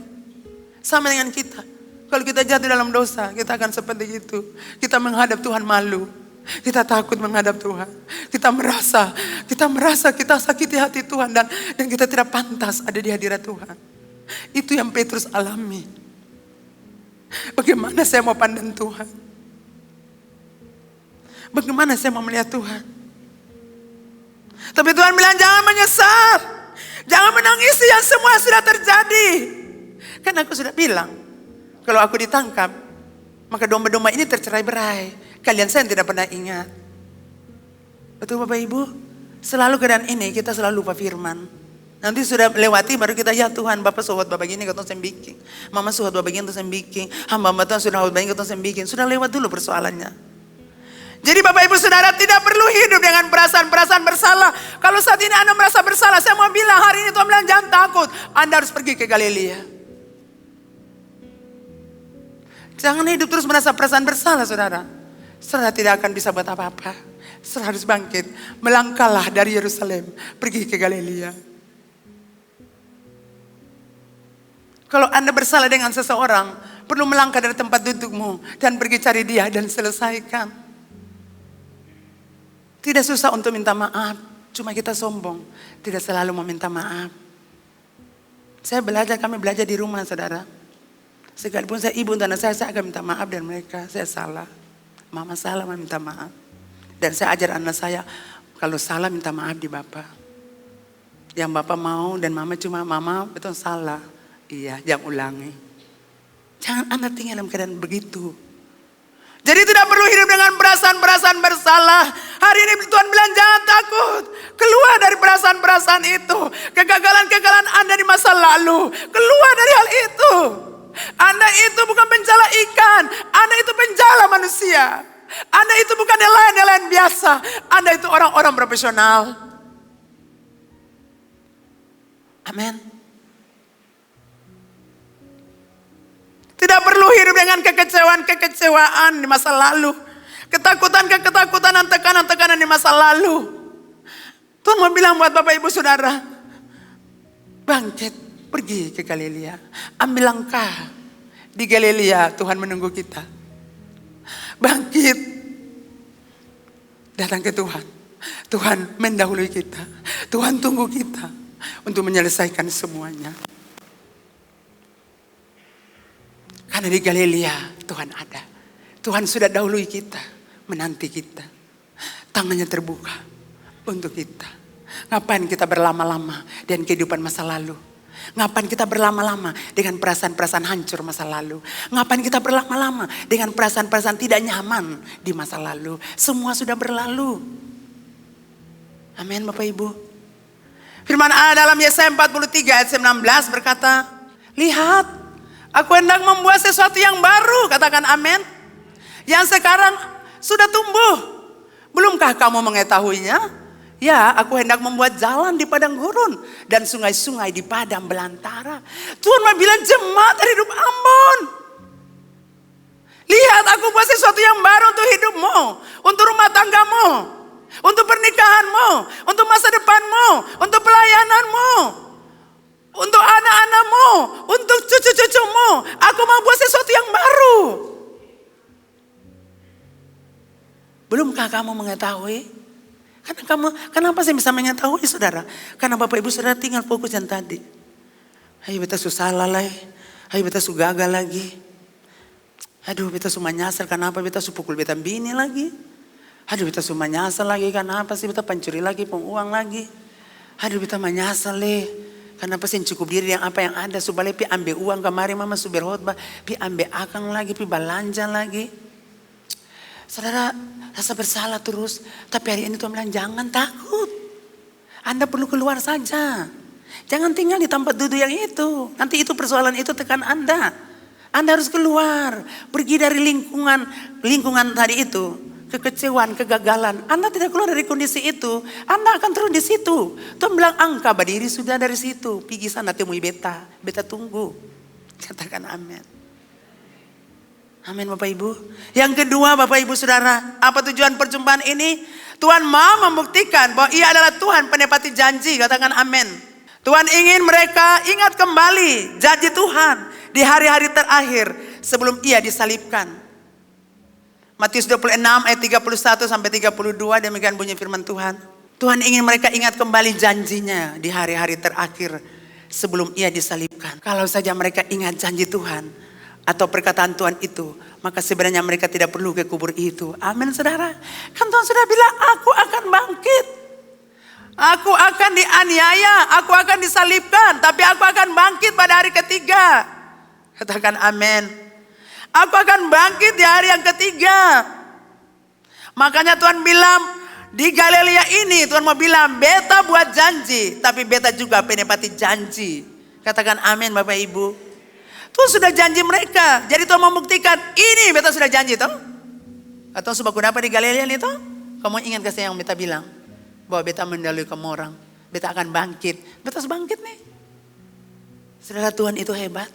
Sama dengan kita. Kalau kita jatuh dalam dosa, kita akan seperti itu. Kita menghadap Tuhan malu. Kita takut menghadap Tuhan. Kita merasa kita sakiti hati Tuhan dan kita tidak pantas ada di hadirat Tuhan. Itu yang Petrus alami. Bagaimana saya mau pandang Tuhan? Bagaimana saya mau melihat Tuhan? Tapi Tuhan bilang jangan menyesal. Jangan menangisi yang semua sudah terjadi. Kan aku sudah bilang, kalau aku ditangkap, maka domba-domba ini tercerai-berai. Kalian saya tidak pernah ingat. Betul Bapak Ibu? Selalu keadaan ini kita selalu lupa firman. Nanti sudah lewati baru kita ya Tuhan Bapak suhat Bapak gini katong saya bikin. Mama suhat Bapak gini katong saya bikin. Hamba Tuhan sudah suhat Bapak gini katong saya bikin. Sudah lewat dulu persoalannya. Jadi Bapak Ibu Saudara tidak perlu hidup dengan perasaan-perasaan bersalah. Kalau saat ini Anda merasa bersalah, saya mau bilang hari ini Tuhan bilang jangan takut. Anda harus pergi ke Galilea. Jangan hidup terus merasa perasaan bersalah, saudara. Saudara tidak akan bisa buat apa-apa. Saudara harus bangkit, melangkahlah dari Yerusalem, pergi ke Galilea. Kalau Anda bersalah dengan seseorang, perlu melangkah dari tempat dudukmu dan pergi cari dia dan selesaikan. Tidak susah untuk minta maaf, cuma kita sombong, tidak selalu meminta maaf. Kami belajar di rumah, saudara. Sekalipun saya ibu dan saya akan minta maaf dan mereka, saya salah. Mama salah meminta maaf. Dan saya ajar anak saya, kalau salah minta maaf di Bapak. Yang Bapak mau dan Mama cuma Mama betul salah. Iya, jangan ulangi. Jangan Anda tinggal dalam keadaan begitu. Jadi tidak perlu hidup dengan perasaan-perasaan bersalah. Hari ini Tuhan bilang jangan takut. Keluar dari perasaan-perasaan itu. Kegagalan-kegagalan Anda di masa lalu. Keluar dari hal itu. Anda itu bukan penjala ikan. Anda itu penjala manusia. Anda itu bukan nelayan-nelayan biasa. Anda itu orang-orang profesional. Amin. Tidak perlu hidup dengan kekecewaan di masa lalu. Ketakutan dan tekanan-tekanan di masa lalu. Tuhan mau bilang buat Bapak Ibu Saudara. Bangkit. Pergi ke Galilea. Ambil langkah. Di Galilea Tuhan menunggu kita. Bangkit. Datang ke Tuhan. Tuhan mendahului kita. Tuhan tunggu kita. Untuk menyelesaikan semuanya. Karena di Galilea Tuhan ada. Tuhan sudah dahului kita. Menanti kita. Tangannya terbuka. Untuk kita. Ngapain kita berlama-lama dengan kehidupan masa lalu? Ngapain kita berlama-lama dengan perasaan-perasaan hancur masa lalu? Ngapain kita berlama-lama dengan perasaan-perasaan tidak nyaman di masa lalu? Semua sudah berlalu. Amin Bapak Ibu. Firman Allah dalam Yesaya 43 ayat 19 berkata, lihat, aku hendak membuat sesuatu yang baru. Katakan amin. Yang sekarang sudah tumbuh. Belumkah kamu mengetahuinya? Ya, aku hendak membuat jalan di padang gurun dan sungai-sungai di padang belantara. Tuhan mau bilang jemaat dari hidup Ambon. Lihat, aku buat sesuatu yang baru untuk hidupmu, untuk rumah tanggamu, untuk pernikahanmu, untuk masa depanmu, untuk pelayananmu, untuk anak-anakmu, untuk cucu-cucumu. Aku mau buat sesuatu yang baru. Belumkah kamu mengetahui? Kenapa saya bisa mengetahui, saudara? Karena Bapak Ibu saudara tinggal fokus yang tadi. Ayo beta susah lalai. Ayo beta su gagal lagi. Aduh beta su manyasar, kenapa beta su pukul beta bini lagi. Aduh beta su manyasar lagi, kenapa sih beta pencuri lagi, penguang lagi. Aduh beta manyasar le. Kenapa sih cukup diri yang apa yang ada. Su balik pi ambil uang kemarin mama su berkhotbah. Pi ambil akang lagi, pi belanja lagi. Saudara rasa bersalah terus. Tapi hari ini Tuhan bilang jangan takut. Anda perlu keluar saja. Jangan tinggal di tempat duduk yang itu. Nanti itu persoalan itu tekan Anda. Anda harus keluar. Pergi dari lingkungan tadi itu. Kekecewaan, kegagalan. Anda tidak keluar dari kondisi itu. Anda akan terus di situ. Tuhan bilang angka berdiri sudah dari situ. Pergi sana temui beta. Beta tunggu. Katakan amin. Amin Bapak Ibu. Yang kedua Bapak Ibu Saudara, apa tujuan perjumpaan ini? Tuhan mau membuktikan bahwa Ia adalah Tuhan penepati janji. Katakan amin. Tuhan ingin mereka ingat kembali janji Tuhan di hari-hari terakhir sebelum Ia disalibkan. Matius 26 ayat 31 sampai 32 demikian bunyi firman Tuhan. Tuhan ingin mereka ingat kembali janjinya di hari-hari terakhir sebelum Ia disalibkan. Kalau saja mereka ingat janji Tuhan atau perkataan Tuhan itu, maka sebenarnya mereka tidak perlu ke kubur itu. Amin saudara. Kan Tuhan sudah bilang, aku akan bangkit. Aku akan dianiaya, aku akan disalibkan, tapi aku akan bangkit pada hari ketiga. Katakan amin. Aku akan bangkit di hari yang ketiga. Makanya Tuhan bilang, di Galilea ini Tuhan mau bilang, beta buat janji, tapi beta juga penepati janji. Katakan amin Bapak Ibu. Tuhan sudah janji mereka. Jadi Tuhan membuktikan ini beta sudah janji toh. Atau sebab kenapa di Galilea itu? Kamu ingat kasih yang beta bilang? Bahwa beta mendahului kamu orang. Beta akan bangkit. Beta harus bangkit nih. Saudara Tuhan itu hebat.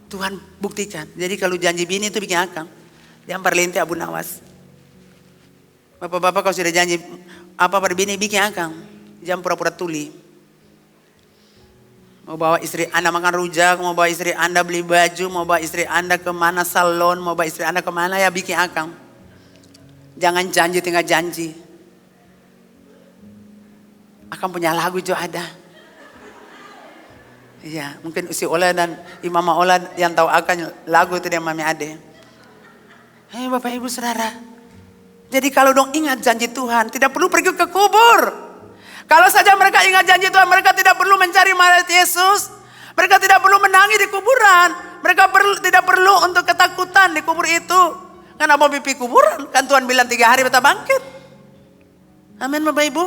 Tuhan buktikan. Jadi kalau janji bini itu bikin akang. Diampar lente Abu Nawas. Bapak-bapak kalau sudah janji apa pada bini bikin akang. Jangan pura-pura tuli. Mau bawa istri Anda makan rujak, mau bawa istri Anda beli baju, mau bawa istri Anda kemana salon, mau bawa istri Anda kemana ya bikin akang. Jangan janji tinggal janji. Akang punya lagu juga ada. Iya, mungkin Usi Ola dan Imama Ola yang tahu akan lagu itu dia Mami Ade. Hei Bapak Ibu Saudara. Jadi kalau dong ingat janji Tuhan, tidak perlu pergi ke kubur. Kalau saja mereka ingat janji Tuhan, mereka tidak perlu mencari mayat Yesus. Mereka tidak perlu menangis di kuburan. Mereka tidak perlu untuk ketakutan di kubur itu. Karena mau pipi kuburan. Kan Tuhan bilang 3 hari beta bangkit. Amin Bapak Ibu.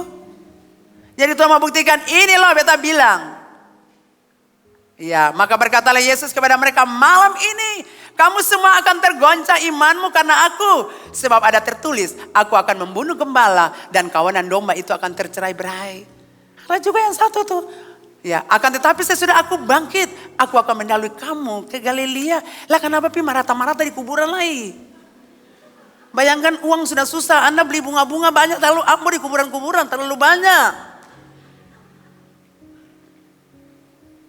Jadi Tuhan mau buktikan ini loh beta bilang. Ya, maka berkatalah Yesus kepada mereka, malam ini kamu semua akan tergoncang imanmu karena aku. Sebab ada tertulis, aku akan membunuh gembala dan kawanan domba itu akan tercerai-berai. Ada juga yang satu tuh. Ya, akan tetapi sesudah aku bangkit, aku akan mendahului kamu ke Galilea. Lah kenapa pi marata-marata di kuburan lagi? Bayangkan uang sudah susah, Anda beli bunga-bunga banyak, terlalu ambo di kuburan-kuburan, terlalu banyak.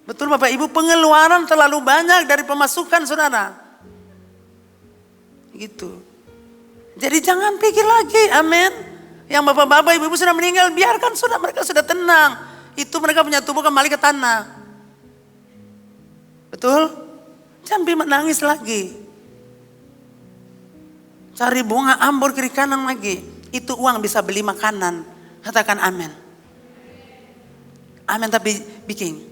Betul Bapak Ibu, pengeluaran terlalu banyak dari pemasukan saudara. Gitu. Jadi jangan pikir lagi, amin. Yang bapak-bapak, ibu-ibu sudah meninggal, biarkan sudah, mereka sudah tenang. Itu mereka punya tubuh kembali ke tanah. Betul? Jangan menangis lagi. Cari bunga ambor kiri kanan lagi. Itu uang bisa beli makanan. Katakan amin. Amin tapi bikin.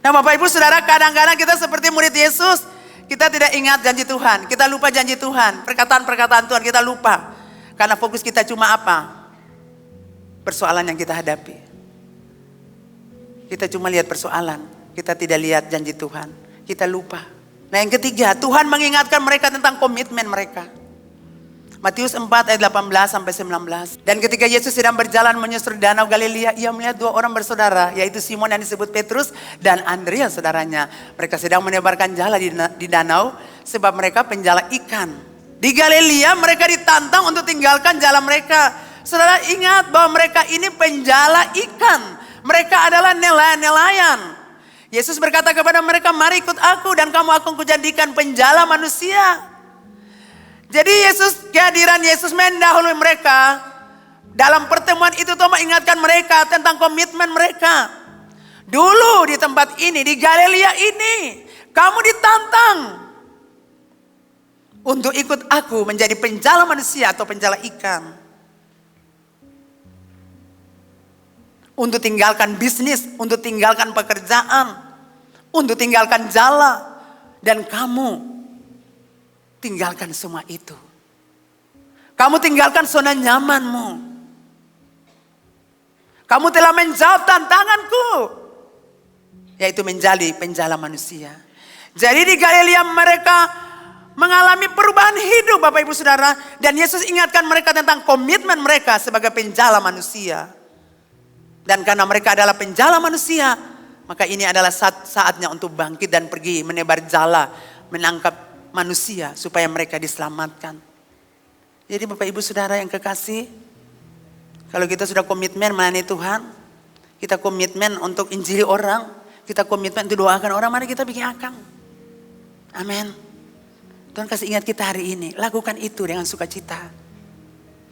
Nah Bapak Ibu Saudara, kadang-kadang kita seperti murid Yesus. Kita tidak ingat janji Tuhan. Kita lupa janji Tuhan. Perkataan-perkataan Tuhan kita lupa. Karena fokus kita cuma apa? persoalan yang kita hadapi. Kita cuma lihat persoalan, kita tidak lihat janji Tuhan. Kita lupa. Nah yang ketiga, Tuhan mengingatkan mereka tentang komitmen mereka. Matius 4 ayat 18 sampai 19. Dan ketika Yesus sedang berjalan menyusuri danau Galilea, ia melihat dua orang bersaudara, yaitu Simon yang disebut Petrus dan Andreas saudaranya. Mereka sedang menebarkan jala di danau sebab mereka penjala ikan. Di Galilea mereka ditantang untuk tinggalkan jala mereka. Saudara ingat bahwa mereka ini penjala ikan. Mereka adalah nelayan-nelayan. Yesus berkata kepada mereka, mari ikut aku dan kamu akan kujadikan penjala manusia. Jadi kehadiran Yesus mendahului mereka. Dalam pertemuan itu Tuhan mengingatkan mereka tentang komitmen mereka. Dulu di tempat ini, di Galilea ini, kamu ditantang untuk ikut aku menjadi penjala manusia atau penjala ikan. Untuk tinggalkan bisnis, untuk tinggalkan pekerjaan, untuk tinggalkan jala. Dan kamu tinggalkan semua itu. Kamu tinggalkan zona nyamanmu. Kamu telah menjawab tantanganku, yaitu menjadi penjala manusia. Jadi di Galilea mereka mengalami perubahan hidup Bapak Ibu Saudara. Dan Yesus ingatkan mereka tentang komitmen mereka sebagai penjala manusia. Dan karena mereka adalah penjala manusia, maka ini adalah saatnya untuk bangkit dan pergi menebar jala, menangkap manusia supaya mereka diselamatkan. Jadi Bapak Ibu Saudara yang kekasih, kalau kita sudah komitmen melayani Tuhan, kita komitmen untuk injili orang, kita komitmen untuk doakan orang, mari kita bikin akang. Amin. Tuhan kasih ingat kita hari ini, lakukan itu dengan sukacita.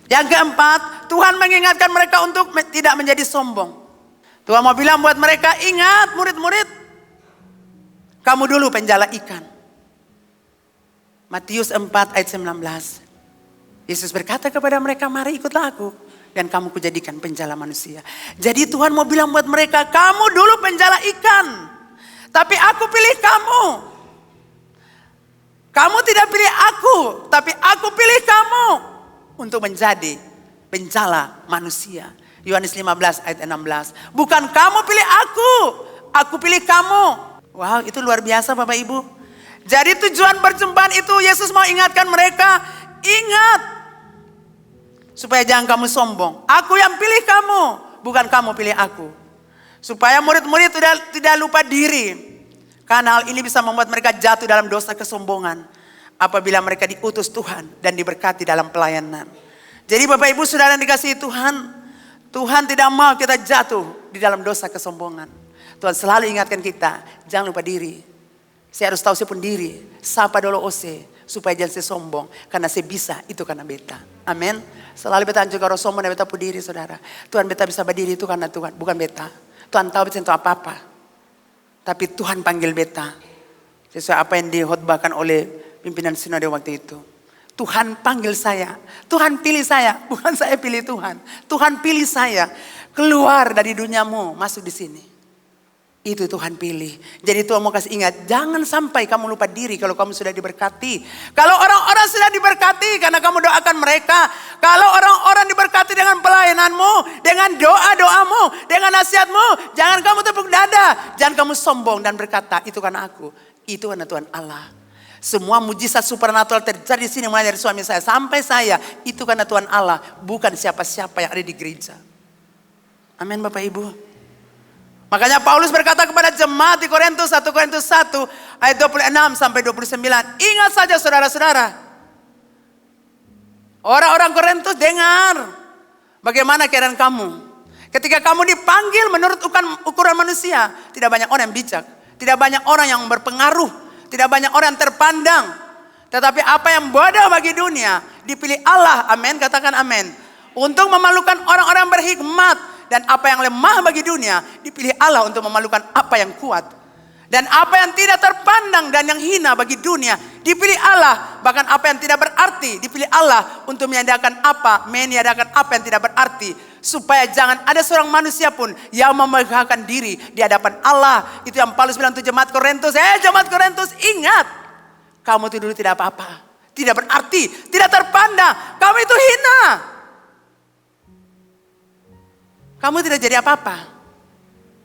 Yang keempat, Tuhan mengingatkan mereka untuk tidak menjadi sombong. Tuhan mau bilang buat mereka, ingat murid-murid, kamu dulu penjala ikan. Matius 4 ayat 19. Yesus berkata kepada mereka, mari ikutlah aku dan kamu kujadikan penjala manusia. Jadi Tuhan mau bilang buat mereka, kamu dulu penjala ikan, tapi aku pilih kamu. Kamu tidak pilih aku, tapi aku pilih kamu untuk menjadi penjala manusia. Yohanes 15 ayat 16. Bukan kamu pilih aku pilih kamu. Wow, itu luar biasa Bapak Ibu. Jadi tujuan perjumpaan itu Yesus mau ingatkan mereka, ingat. Supaya jangan kamu sombong. Aku yang pilih kamu, bukan kamu pilih aku. Supaya murid-murid tidak lupa diri. Karena hal ini bisa membuat mereka jatuh dalam dosa kesombongan. Apabila mereka diutus Tuhan dan diberkati dalam pelayanan. Jadi Bapak Ibu Saudara yang dikasihi Tuhan, Tuhan tidak mau kita jatuh di dalam dosa kesombongan. Tuhan selalu ingatkan kita, jangan lupa diri. Saya harus tahu saya pun diri. Sapa dulu ose. Supaya jangan saya sombong. Karena saya bisa. Itu karena beta. Amin. Selalu beta juga harus sombong dan beta pun diri saudara. Tuhan beta bisa berdiri itu karena Tuhan. Bukan beta. Tuhan tahu beta itu apa-apa. Tapi Tuhan panggil beta. Sesuai apa yang dihotbahkan oleh pimpinan sinode waktu itu. Tuhan panggil saya. Tuhan pilih saya. Bukan saya pilih Tuhan. Tuhan pilih saya. Keluar dari duniamu. Masuk di sini. Itu Tuhan pilih. Jadi Tuhan mau kasih ingat, jangan sampai kamu lupa diri kalau kamu sudah diberkati. Kalau orang-orang sudah diberkati karena kamu doakan mereka. Kalau orang-orang diberkati dengan pelayananmu, dengan doa-doamu, dengan nasihatmu, jangan kamu tepuk dada. Jangan kamu sombong dan berkata, itu karena aku. Itu karena Tuhan Allah. Semua mujizat supernatural terjadi di sini mulai dari suami saya sampai saya. Itu karena Tuhan Allah, bukan siapa-siapa yang ada di gereja. Amin Bapak Ibu. Makanya Paulus berkata kepada jemaat di Korintus 1 Korintus 1 ayat 26 sampai 29. Ingat saja saudara-saudara. Orang-orang Korintus dengar bagaimana keadaan kamu. Ketika kamu dipanggil menurut ukuran manusia. Tidak banyak orang yang bijak. Tidak banyak orang yang berpengaruh. Tidak banyak orang yang terpandang. Tetapi apa yang bodoh bagi dunia dipilih Allah. Amin, katakan amin. Untuk memalukan orang-orang berhikmat. Dan apa yang lemah bagi dunia dipilih Allah untuk memalukan apa yang kuat. Dan apa yang tidak terpandang dan yang hina bagi dunia dipilih Allah. Bahkan apa yang tidak berarti dipilih Allah untuk meniadakan apa yang tidak berarti. Supaya jangan ada seorang manusia pun yang memegahkan diri di hadapan Allah. Itu yang Paulus bilang untuk jemaat Korintus. Jemaat Korintus, ingat. Kamu itu dulu tidak apa-apa. Tidak berarti, tidak terpandang. Kamu itu hina. kamu tidak jadi apa-apa.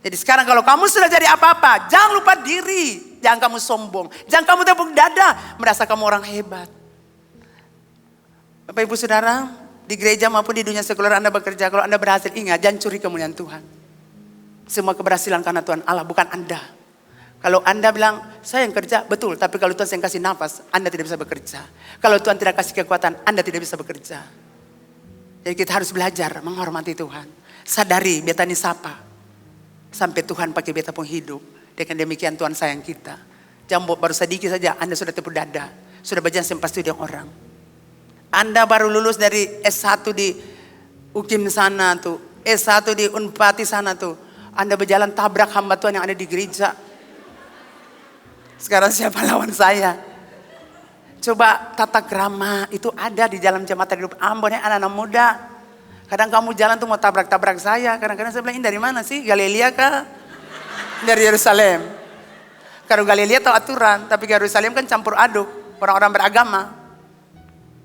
Jadi sekarang kalau kamu sudah jadi apa-apa, jangan lupa diri. Jangan kamu sombong. Jangan kamu tepuk dada, merasa kamu orang hebat. Bapak Ibu Saudara, di gereja maupun di dunia sekuler Anda bekerja, kalau Anda berhasil, ingat, jangan curi kemuliaan Tuhan. Semua keberhasilan karena Tuhan Allah, bukan Anda. Kalau Anda bilang, saya yang kerja, betul. Tapi kalau Tuhan yang kasih nafas, Anda tidak bisa bekerja. Kalau Tuhan tidak kasih kekuatan, Anda tidak bisa bekerja. Jadi kita harus belajar menghormati Tuhan. Sadari, beta ini sapa. Sampai Tuhan pakai beta pun hidup. Dengan demikian Tuhan sayang kita. Jangan baru sedikit saja Anda sudah tepuk dada. Sudah berjalan sempat studi orang. Anda baru lulus dari S1 di UKIM sana tuh. S1 di Unpati sana tuh. Anda berjalan tabrak hamba Tuhan yang ada di gereja. Sekarang siapa lawan saya? Coba tata krama itu ada di dalam jemaat hidup Ambon ya, anak-anak muda. Kadang kamu jalan tuh mau tabrak-tabrak saya. Kadang-kadang saya bilang, ini dari mana sih? Galilea kah? Dari Yerusalem. Kalau Galilea tahu aturan, tapi Yerusalem kan campur aduk. Orang-orang beragama.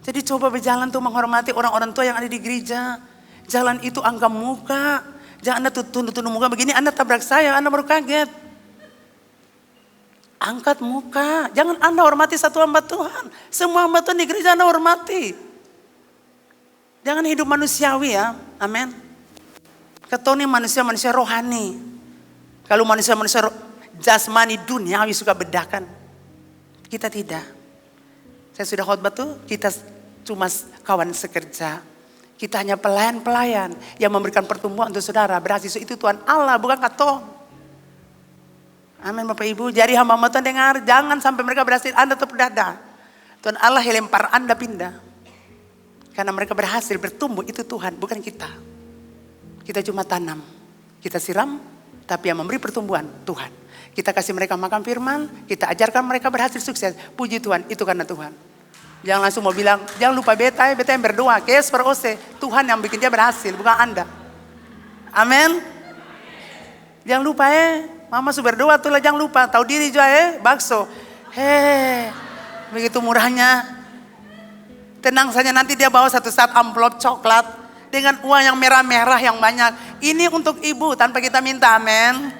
Jadi coba berjalan tuh menghormati orang-orang tua yang ada di gereja. Jalan itu angkat muka. Jangan Anda tunduk-tunduk muka begini, Anda tabrak saya, Anda baru kaget. Angkat muka. Jangan Anda hormati satu hamba Tuhan. Semua hamba Tuhan di gereja Anda hormati. Jangan hidup manusiawi ya, amin. Ketone manusia-manusia rohani. Kalau manusia-manusia jasmani duniawi suka bedakan. Kita tidak. Saya sudah khotbah tuh, kita cuma kawan sekerja. Kita hanya pelayan-pelayan yang memberikan pertumbuhan untuk saudara. Berhasil itu Tuhan Allah, bukan katong. Amin Bapak Ibu. Jadi hamba Tuhan dengar, jangan sampai mereka berhasil, Anda tepuk dada. Tuhan Allah yang lempar Anda pindah. Karena mereka berhasil bertumbuh, itu Tuhan, bukan kita. Kita cuma tanam, kita siram, tapi yang memberi pertumbuhan Tuhan. Kita kasih mereka makan firman, kita ajarkan mereka berhasil sukses. Puji Tuhan, itu karena Tuhan. Jangan langsung mau bilang, jangan lupa beta yang berdoa. Kesper ose, Tuhan yang bikin dia berhasil, bukan Anda. Amin. Jangan lupa mama sudah berdoa tuh lah, jangan lupa. Tahu diri juga bakso. Begitu murahnya. Tenang saja, nanti dia bawa satu saat amplop coklat dengan uang yang merah-merah yang banyak. Ini untuk ibu tanpa kita minta, amin.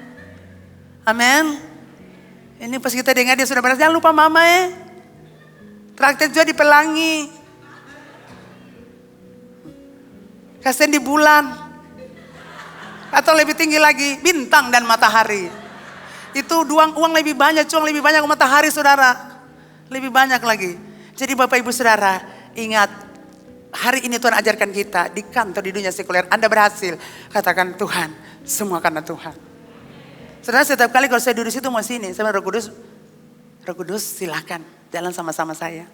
Amin. Ini pas kita dengar dia sudah berhasil, jangan lupa mama traktir juga di Pelangi. Kasihan di bulan. Atau lebih tinggi lagi, bintang dan matahari. Itu uang lebih banyak, cuang lebih banyak matahari saudara. Lebih banyak lagi. Jadi Bapak Ibu Saudara, ingat, hari ini Tuhan ajarkan kita di kantor, di dunia sekuler, Anda berhasil. Katakan Tuhan, semua karena Tuhan. Saudara, setiap kali kalau saya duduk situ mau sini, saya bilang, Roh Kudus silakan jalan sama-sama saya.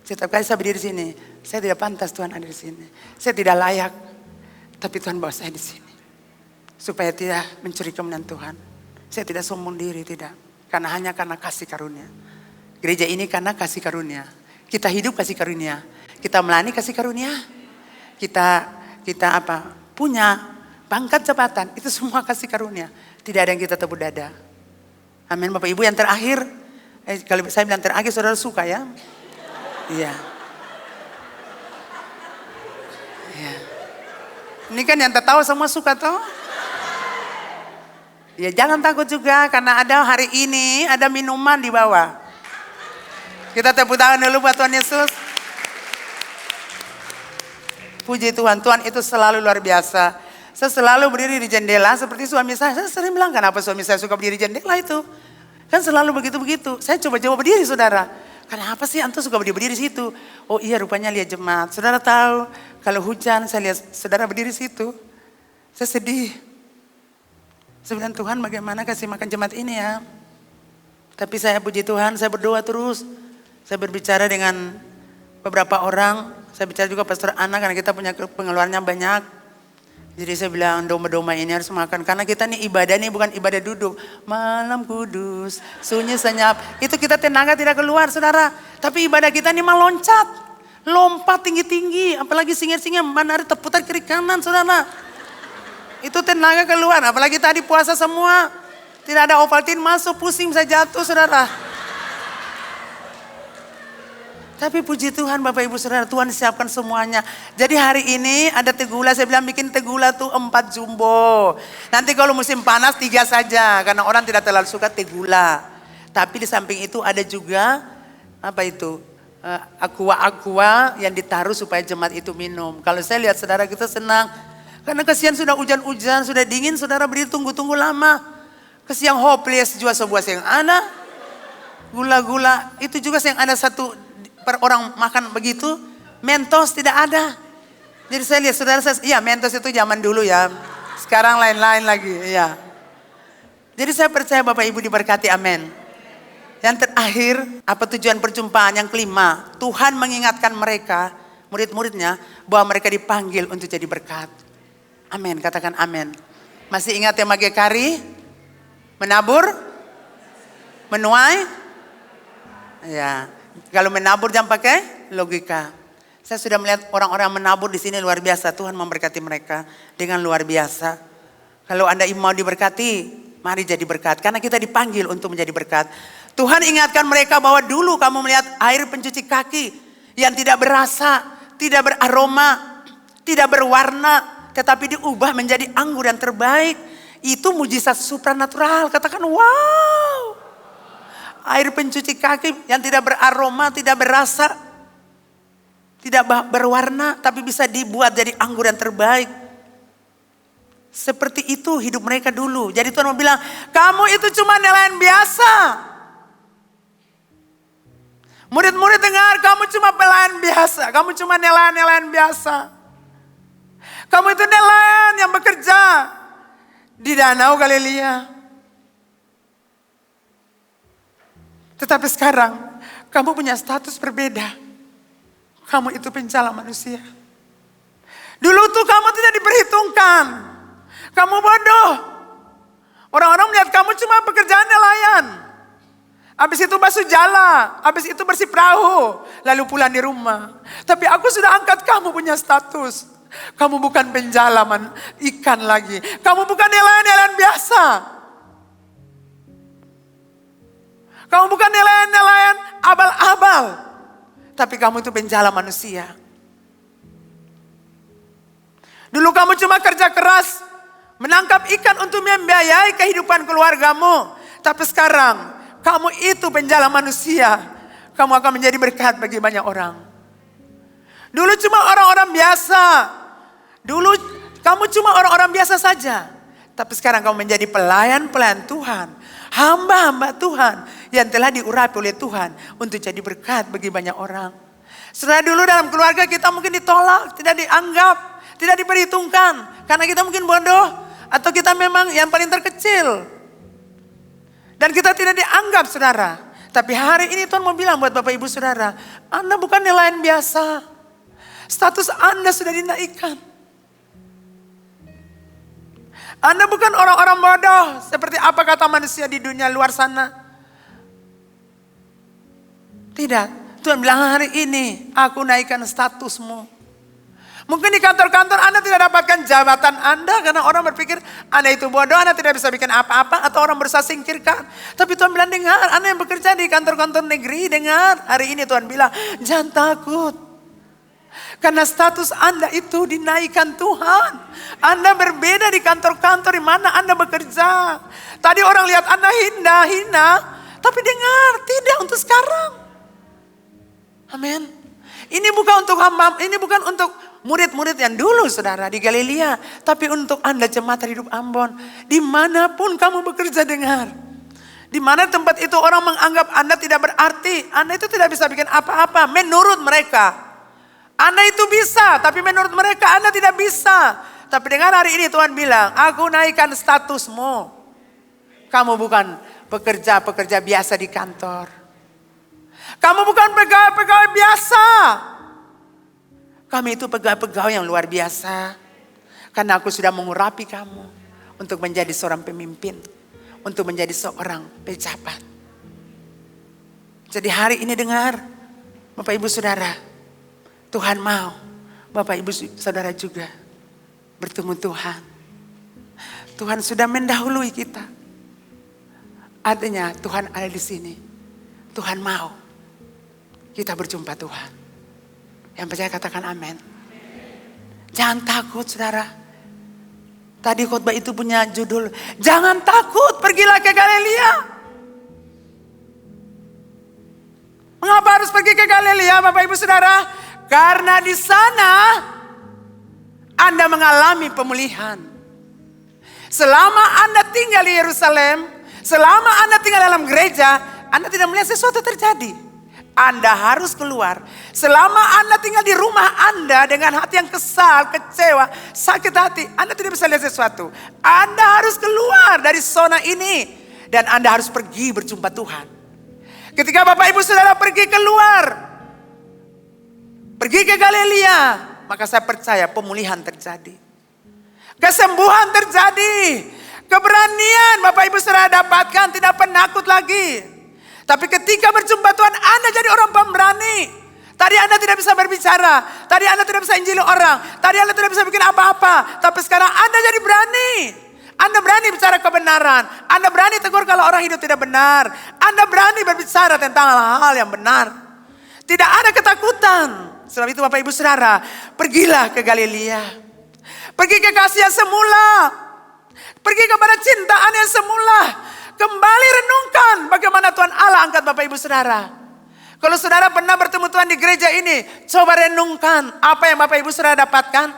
Setiap kali saya berdiri di sini, saya tidak pantas Tuhan ada di sini. Saya tidak layak, tapi Tuhan bawa saya di sini. Supaya tidak mencuri kemenangan Tuhan. Saya tidak sombong diri, tidak. Hanya karena kasih karunia. Gereja ini karena kasih karunia. Kita hidup kasih karunia. Kita melayani kasih karunia. Kita punya pangkat jabatan. Itu semua kasih karunia. Tidak ada yang kita tepuk dada. Amin Bapak Ibu. Yang terakhir, kalau saya bilang terakhir saudara suka ya? Iya. Ya. Ini kan yang tertawa semua suka toh? Ya jangan takut juga karena ada hari ini ada minuman di bawah. Kita tepuk tangan dulu buat Tuhan Yesus. Puji Tuhan, Tuhan itu selalu luar biasa. Saya selalu berdiri di jendela seperti suami saya. Saya sering bilang kenapa suami saya suka berdiri di jendela itu. Kan selalu begitu-begitu. Saya coba berdiri saudara. Kenapa sih antum suka berdiri di situ? Oh iya rupanya lihat jemaat. Saudara tahu kalau hujan saya lihat saudara berdiri di situ. Saya sedih. Saya bilang Tuhan bagaimana kasih makan jemaat ini ya. Tapi saya puji Tuhan, saya berdoa terus. Saya berbicara dengan beberapa orang. Saya bicara juga Pastor Ana karena kita punya pengeluarannya banyak. Jadi saya bilang domba-domba ini harus makan. Karena kita nih ibadah nih bukan ibadah duduk. Malam kudus, sunyi senyap. Itu kita tenaga tidak keluar saudara. Tapi ibadah kita nih mah loncat. Lompat tinggi-tinggi. Apalagi singa-singa mana ada terputar kiri kanan saudara. Itu tenaga keluar. Apalagi tadi puasa semua. Tidak ada Ovaltine masuk pusing bisa jatuh saudara. Tapi puji Tuhan Bapak Ibu Saudara, Tuhan siapkan semuanya. Jadi hari ini ada tegula, saya bilang bikin tegula tuh 4 jumbo. Nanti kalau musim panas 3 saja, karena orang tidak terlalu suka tegula. Tapi di samping itu ada juga, apa itu, aqua yang ditaruh supaya jemaat itu minum. Kalau saya lihat saudara kita senang, karena kasihan sudah hujan-hujan, sudah dingin, saudara berdiri tunggu-tunggu lama. Kasihan hopeless juga sebuah yang ada. Gula-gula, itu juga yang ada satu per orang makan begitu, Mentos tidak ada. Jadi saya lihat saudara saya, iya Mentos itu zaman dulu ya. Sekarang lain-lain lagi, ya. Jadi saya percaya Bapak Ibu diberkati, amin. Yang terakhir, apa tujuan perjumpaan? Yang kelima, Tuhan mengingatkan mereka, murid-muridnya, bahwa mereka dipanggil untuk jadi berkat. Amin, katakan amin. Masih ingat tema GKRI? Menabur? Menuai? Ya. Kalau menabur jangan pakai logika. Saya sudah melihat orang-orang menabur di sini luar biasa. Tuhan memberkati mereka dengan luar biasa. Kalau Anda mau diberkati, mari jadi berkat. Karena kita dipanggil untuk menjadi berkat. Tuhan ingatkan mereka bahwa dulu kamu melihat air pencuci kaki yang tidak berasa, tidak beraroma, tidak berwarna, tetapi diubah menjadi anggur yang terbaik. Itu mujizat supranatural. Katakan wow. Air pencuci kaki yang tidak beraroma, tidak berasa, tidak berwarna, tapi bisa dibuat jadi anggur yang terbaik. Seperti itu hidup mereka dulu. Jadi Tuhan mau bilang, kamu itu cuma nelayan biasa. Murid-murid dengar, kamu cuma pelayan biasa. Kamu cuma nelayan-nelayan biasa. Kamu itu nelayan yang bekerja di Danau Galilea. Tetapi sekarang kamu punya status berbeda. Kamu itu pencala manusia. Dulu tuh kamu tidak diperhitungkan. Kamu bodoh. Orang-orang melihat kamu cuma pekerjaan nelayan. Habis itu basuh jala. Habis itu bersih perahu. Lalu pulang di rumah. Tapi aku sudah angkat kamu punya status. Kamu bukan penjala ikan lagi. Kamu bukan nelayan-nelayan biasa. Kamu bukan nelayan-nelayan abal-abal. Tapi kamu itu penjala manusia. Dulu kamu cuma kerja keras. Menangkap ikan untuk membiayai kehidupan keluargamu. Tapi sekarang kamu itu penjala manusia. Kamu akan menjadi berkat bagi banyak orang. Dulu cuma orang-orang biasa. Dulu kamu cuma orang-orang biasa saja. Tapi sekarang kamu menjadi pelayan-pelayan Tuhan. Hamba-hamba Tuhan yang telah diurapi oleh Tuhan untuk jadi berkat bagi banyak orang. Setelah dulu dalam keluarga kita mungkin ditolak, tidak dianggap, tidak diperhitungkan. Karena kita mungkin bodoh atau kita memang yang paling terkecil. Dan kita tidak dianggap saudara. Tapi hari ini Tuhan mau bilang buat Bapak Ibu Saudara, Anda bukan nelayan biasa. Status Anda sudah dinaikkan. Anda bukan orang-orang bodoh seperti apa kata manusia di dunia luar sana. Tidak. Tuhan bilang hari ini aku naikkan statusmu. Mungkin di kantor-kantor Anda tidak dapatkan jabatan Anda karena orang berpikir Anda itu bodoh, Anda tidak bisa bikin apa-apa atau orang berusaha singkirkan. Tapi Tuhan bilang dengar, Anda yang bekerja di kantor-kantor negeri dengar. Hari ini Tuhan bilang jangan takut. Karena status Anda itu dinaikkan Tuhan. Anda berbeda di kantor-kantor di mana Anda bekerja. Tadi orang lihat Anda hina. Tapi dengar, tidak untuk sekarang. Amin. Ini bukan untuk hamba, ini bukan untuk murid-murid yang dulu saudara di Galilea. Tapi untuk Anda jemaat hidup Ambon. Dimanapun kamu bekerja dengar. Di mana tempat itu orang menganggap Anda tidak berarti. Anda itu tidak bisa bikin apa-apa menurut mereka. Anda itu bisa, tapi menurut mereka Anda tidak bisa. Tapi dengan hari ini Tuhan bilang, aku naikkan statusmu. Kamu bukan pekerja-pekerja biasa di kantor. Kamu bukan pegawai-pegawai biasa. Kami itu pegawai-pegawai yang luar biasa. Karena aku sudah mengurapi kamu untuk menjadi seorang pemimpin. Untuk menjadi seorang pejabat. Jadi hari ini dengar, Bapak Ibu Saudara. Tuhan mau Bapak Ibu Saudara juga bertemu Tuhan. Tuhan sudah mendahului kita. Artinya Tuhan ada di sini. Tuhan mau kita berjumpa Tuhan. Yang percaya katakan amin. Jangan takut saudara. Tadi khotbah itu punya judul, jangan takut, pergilah ke Galilea. Mengapa harus pergi ke Galilea Bapak Ibu Saudara? Karena di sana Anda mengalami pemulihan. Selama Anda tinggal di Yerusalem, selama Anda tinggal dalam gereja, Anda tidak melihat sesuatu terjadi. Anda harus keluar. Selama Anda tinggal di rumah Anda dengan hati yang kesal, kecewa, sakit hati, Anda tidak bisa lihat sesuatu. Anda harus keluar dari zona ini. Dan Anda harus pergi berjumpa Tuhan. Ketika Bapak Ibu Saudara pergi keluar, pergi ke Galilea, maka saya percaya pemulihan terjadi. Kesembuhan terjadi. Keberanian Bapak Ibu Saudara dapatkan, tidak penakut lagi. Tapi ketika berjumpa Tuhan, Anda jadi orang pemberani. Tadi Anda tidak bisa berbicara. Tadi Anda tidak bisa injili orang. Tadi Anda tidak bisa bikin apa-apa. Tapi sekarang Anda jadi berani. Anda berani bicara kebenaran. Anda berani tegur kalau orang hidup tidak benar. Anda berani berbicara tentang hal-hal yang benar. Tidak ada ketakutan. Sebab itu Bapak Ibu Saudara, pergilah ke Galilea. Pergi ke kasih yang semula. Pergi kepada cintaan yang semula. Kembali renungkan bagaimana Tuhan Allah angkat Bapak Ibu Saudara. Kalau saudara pernah bertemu Tuhan di gereja ini, coba renungkan apa yang Bapak Ibu Saudara dapatkan.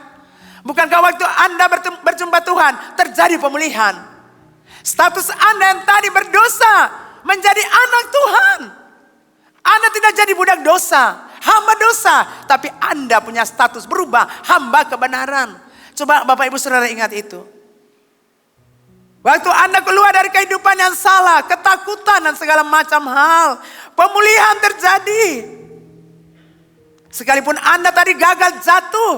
Bukankah waktu Anda berjumpa Tuhan terjadi pemulihan? Status Anda yang tadi berdosa menjadi anak Tuhan. Anda tidak jadi budak dosa, hamba dosa. Tapi Anda punya status berubah, hamba kebenaran. Coba Bapak Ibu Saudara ingat itu. Waktu Anda keluar dari kehidupan yang salah, ketakutan dan segala macam hal, pemulihan terjadi. Sekalipun Anda tadi gagal jatuh,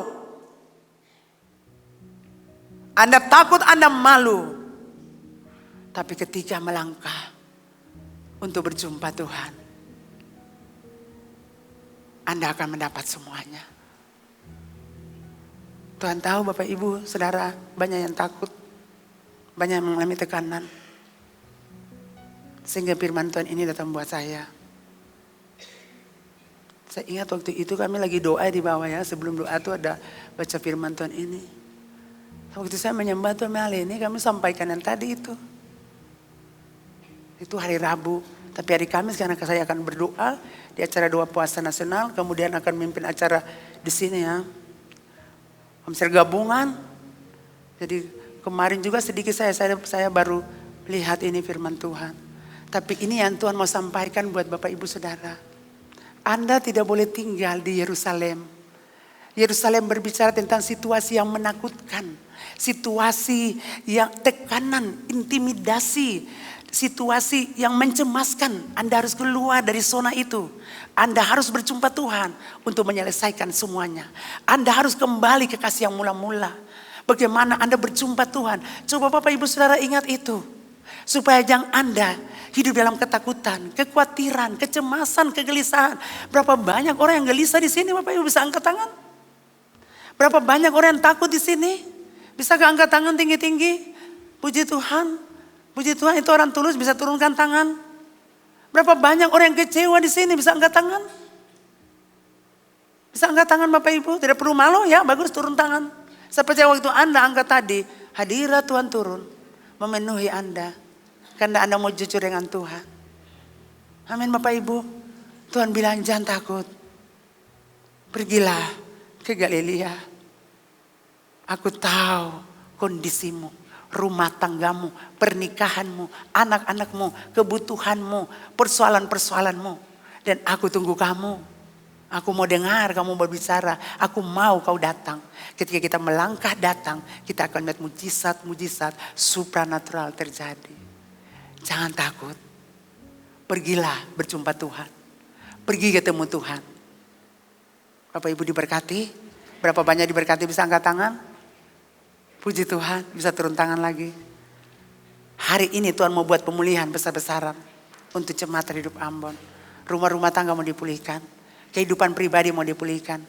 Anda takut, Anda malu. Tapi ketika melangkah untuk berjumpa Tuhan, Anda akan mendapat semuanya. Tuhan tahu Bapak Ibu Saudara banyak yang takut. Banyak yang mengalami tekanan. Sehingga firman Tuhan ini datang buat saya. Saya ingat waktu itu kami lagi doa di bawah ya. Sebelum doa itu ada baca firman Tuhan ini. Waktu saya menyembah Tuhan hari ini kami sampaikan yang tadi itu. Itu hari Rabu. Tapi hari Kamis karena saya akan berdoa di acara doa puasa nasional. Kemudian akan memimpin acara di sini ya. Komsel gabungan. Jadi kemarin juga sedikit saya baru lihat ini firman Tuhan. Tapi ini yang Tuhan mau sampaikan buat Bapak Ibu Saudara. Anda tidak boleh tinggal di Yerusalem. Yerusalem berbicara tentang situasi yang menakutkan. Situasi yang tekanan, intimidasi. Situasi yang mencemaskan. Anda harus keluar dari zona itu. Anda harus berjumpa Tuhan untuk menyelesaikan semuanya. Anda harus kembali ke kasih yang mula-mula. Bagaimana Anda berjumpa Tuhan. Coba Bapak Ibu Saudara ingat itu. Supaya jangan Anda hidup dalam ketakutan, kekhawatiran, kecemasan, kegelisahan. Berapa banyak orang yang gelisah di sini Bapak Ibu bisa angkat tangan? Berapa banyak orang yang takut di sini? Bisa angkat tangan tinggi-tinggi? Puji Tuhan. Puji Tuhan itu orang tulus bisa turunkan tangan. Berapa banyak orang yang kecewa di sini bisa angkat tangan? Bisa angkat tangan Bapak Ibu. Tidak perlu malu ya, bagus turun tangan. Saya percaya waktu Anda angkat tadi, hadirat Tuhan turun, memenuhi Anda. Karena Anda mau jujur dengan Tuhan. Amin Bapak Ibu. Tuhan bilang jangan takut. Pergilah ke Galilea. Aku tahu kondisimu, rumah tanggamu, pernikahanmu, anak-anakmu, kebutuhanmu, persoalan-persoalanmu. Dan aku tunggu kamu. Aku mau dengar kamu berbicara. Aku mau kau datang. Ketika kita melangkah datang, kita akan melihat mujizat-mujizat supranatural terjadi. Jangan takut. Pergilah berjumpa Tuhan. Pergi ketemu Tuhan. Bapak Ibu diberkati. Berapa banyak diberkati bisa angkat tangan? Puji Tuhan, bisa turun tangan lagi. Hari ini Tuhan mau buat pemulihan besar-besaran untuk jemaat hidup Ambon. Rumah-rumah tangga mau dipulihkan. Kehidupan pribadi mau dipulihkan.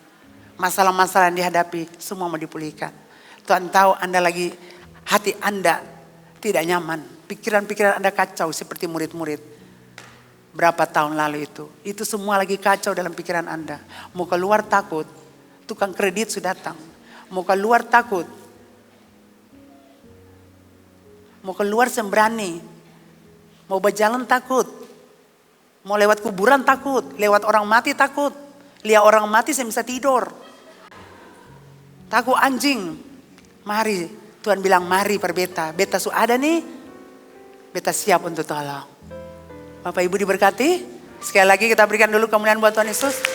Masalah-masalah yang dihadapi semua mau dipulihkan. Tuhan tahu Anda lagi, hati Anda tidak nyaman. Pikiran-pikiran Anda kacau seperti murid-murid. Berapa tahun lalu itu semua lagi kacau dalam pikiran Anda. Mau keluar takut, tukang kredit sudah datang. Mau keluar takut, mau keluar sembrani, mau berjalan takut, mau lewat kuburan takut, lewat orang mati takut, lihat orang mati saya bisa tidur. Takut anjing. Mari, Tuhan bilang mari perbeta. Beta su ada nih, beta siap untuk tolong. Bapak Ibu diberkati. Sekali lagi kita berikan dulu kemuliaan buat Tuhan Yesus.